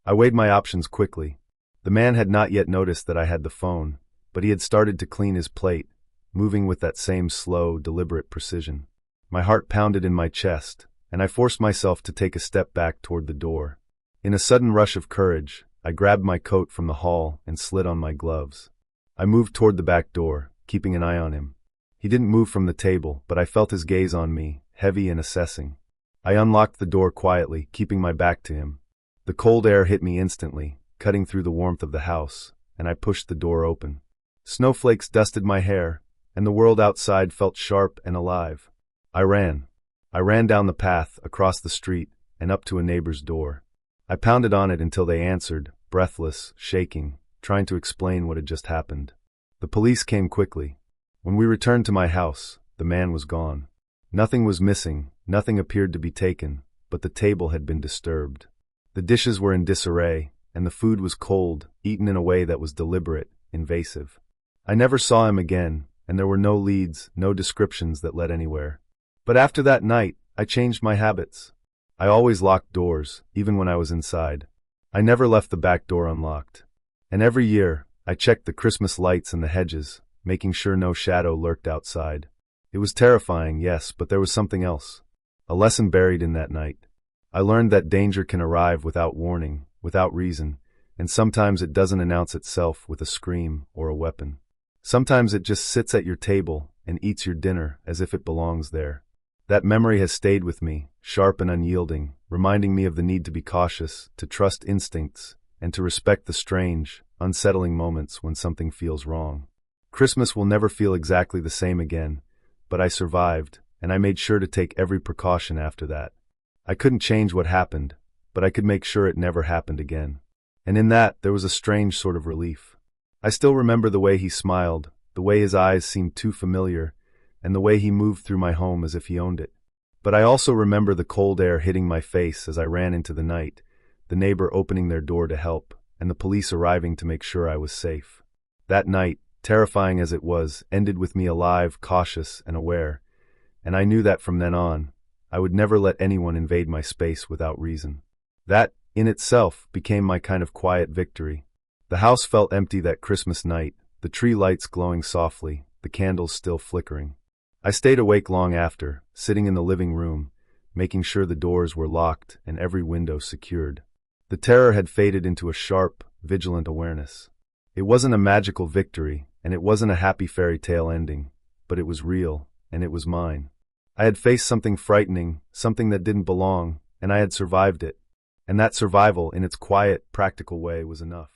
I weighed my options quickly. The man had not yet noticed that I had the phone, but he had started to clean his plate, moving with that same slow, deliberate precision. My heart pounded in my chest, and I forced myself to take a step back toward the door. In a sudden rush of courage, I grabbed my coat from the hall and slid on my gloves. I moved toward the back door, keeping an eye on him. He didn't move from the table, but I felt his gaze on me, heavy and assessing. I unlocked the door quietly, keeping my back to him. The cold air hit me instantly, cutting through the warmth of the house, and I pushed the door open. Snowflakes dusted my hair, and the world outside felt sharp and alive. I ran. I ran down the path, across the street, and up to a neighbor's door. I pounded on it until they answered, breathless, shaking, trying to explain what had just happened. The police came quickly. When we returned to my house, the man was gone. Nothing was missing, nothing appeared to be taken, but the table had been disturbed. The dishes were in disarray, and the food was cold, eaten in a way that was deliberate, invasive. I never saw him again, and there were no leads, no descriptions that led anywhere. But after that night, I changed my habits. I always locked doors, even when I was inside. I never left the back door unlocked. And every year, I checked the Christmas lights and the hedges, making sure no shadow lurked outside. It was terrifying, yes, but there was something else. A lesson buried in that night. I learned that danger can arrive without warning, without reason, and sometimes it doesn't announce itself with a scream or a weapon. Sometimes it just sits at your table and eats your dinner as if it belongs there. That memory has stayed with me, sharp and unyielding, reminding me of the need to be cautious, to trust instincts, and to respect the strange, unsettling moments when something feels wrong. Christmas will never feel exactly the same again, but I survived, and I made sure to take every precaution after that. I couldn't change what happened, but I could make sure it never happened again. And in that, there was a strange sort of relief. I still remember the way he smiled, the way his eyes seemed too familiar, and the way he moved through my home as if he owned it. But I also remember the cold air hitting my face as I ran into the night, the neighbor opening their door to help, and the police arriving to make sure I was safe. That night, terrifying as it was, ended with me alive, cautious, and aware, and I knew that from then on, I would never let anyone invade my space without reason. That, in itself, became my kind of quiet victory. The house felt empty that Christmas night, the tree lights glowing softly, the candles still flickering. I stayed awake long after, sitting in the living room, making sure the doors were locked and every window secured. The terror had faded into a sharp, vigilant awareness. It wasn't a magical victory, and it wasn't a happy fairy tale ending, but it was real, and it was mine. I had faced something frightening, something that didn't belong, and I had survived it. And that survival, in its quiet, practical way, was enough.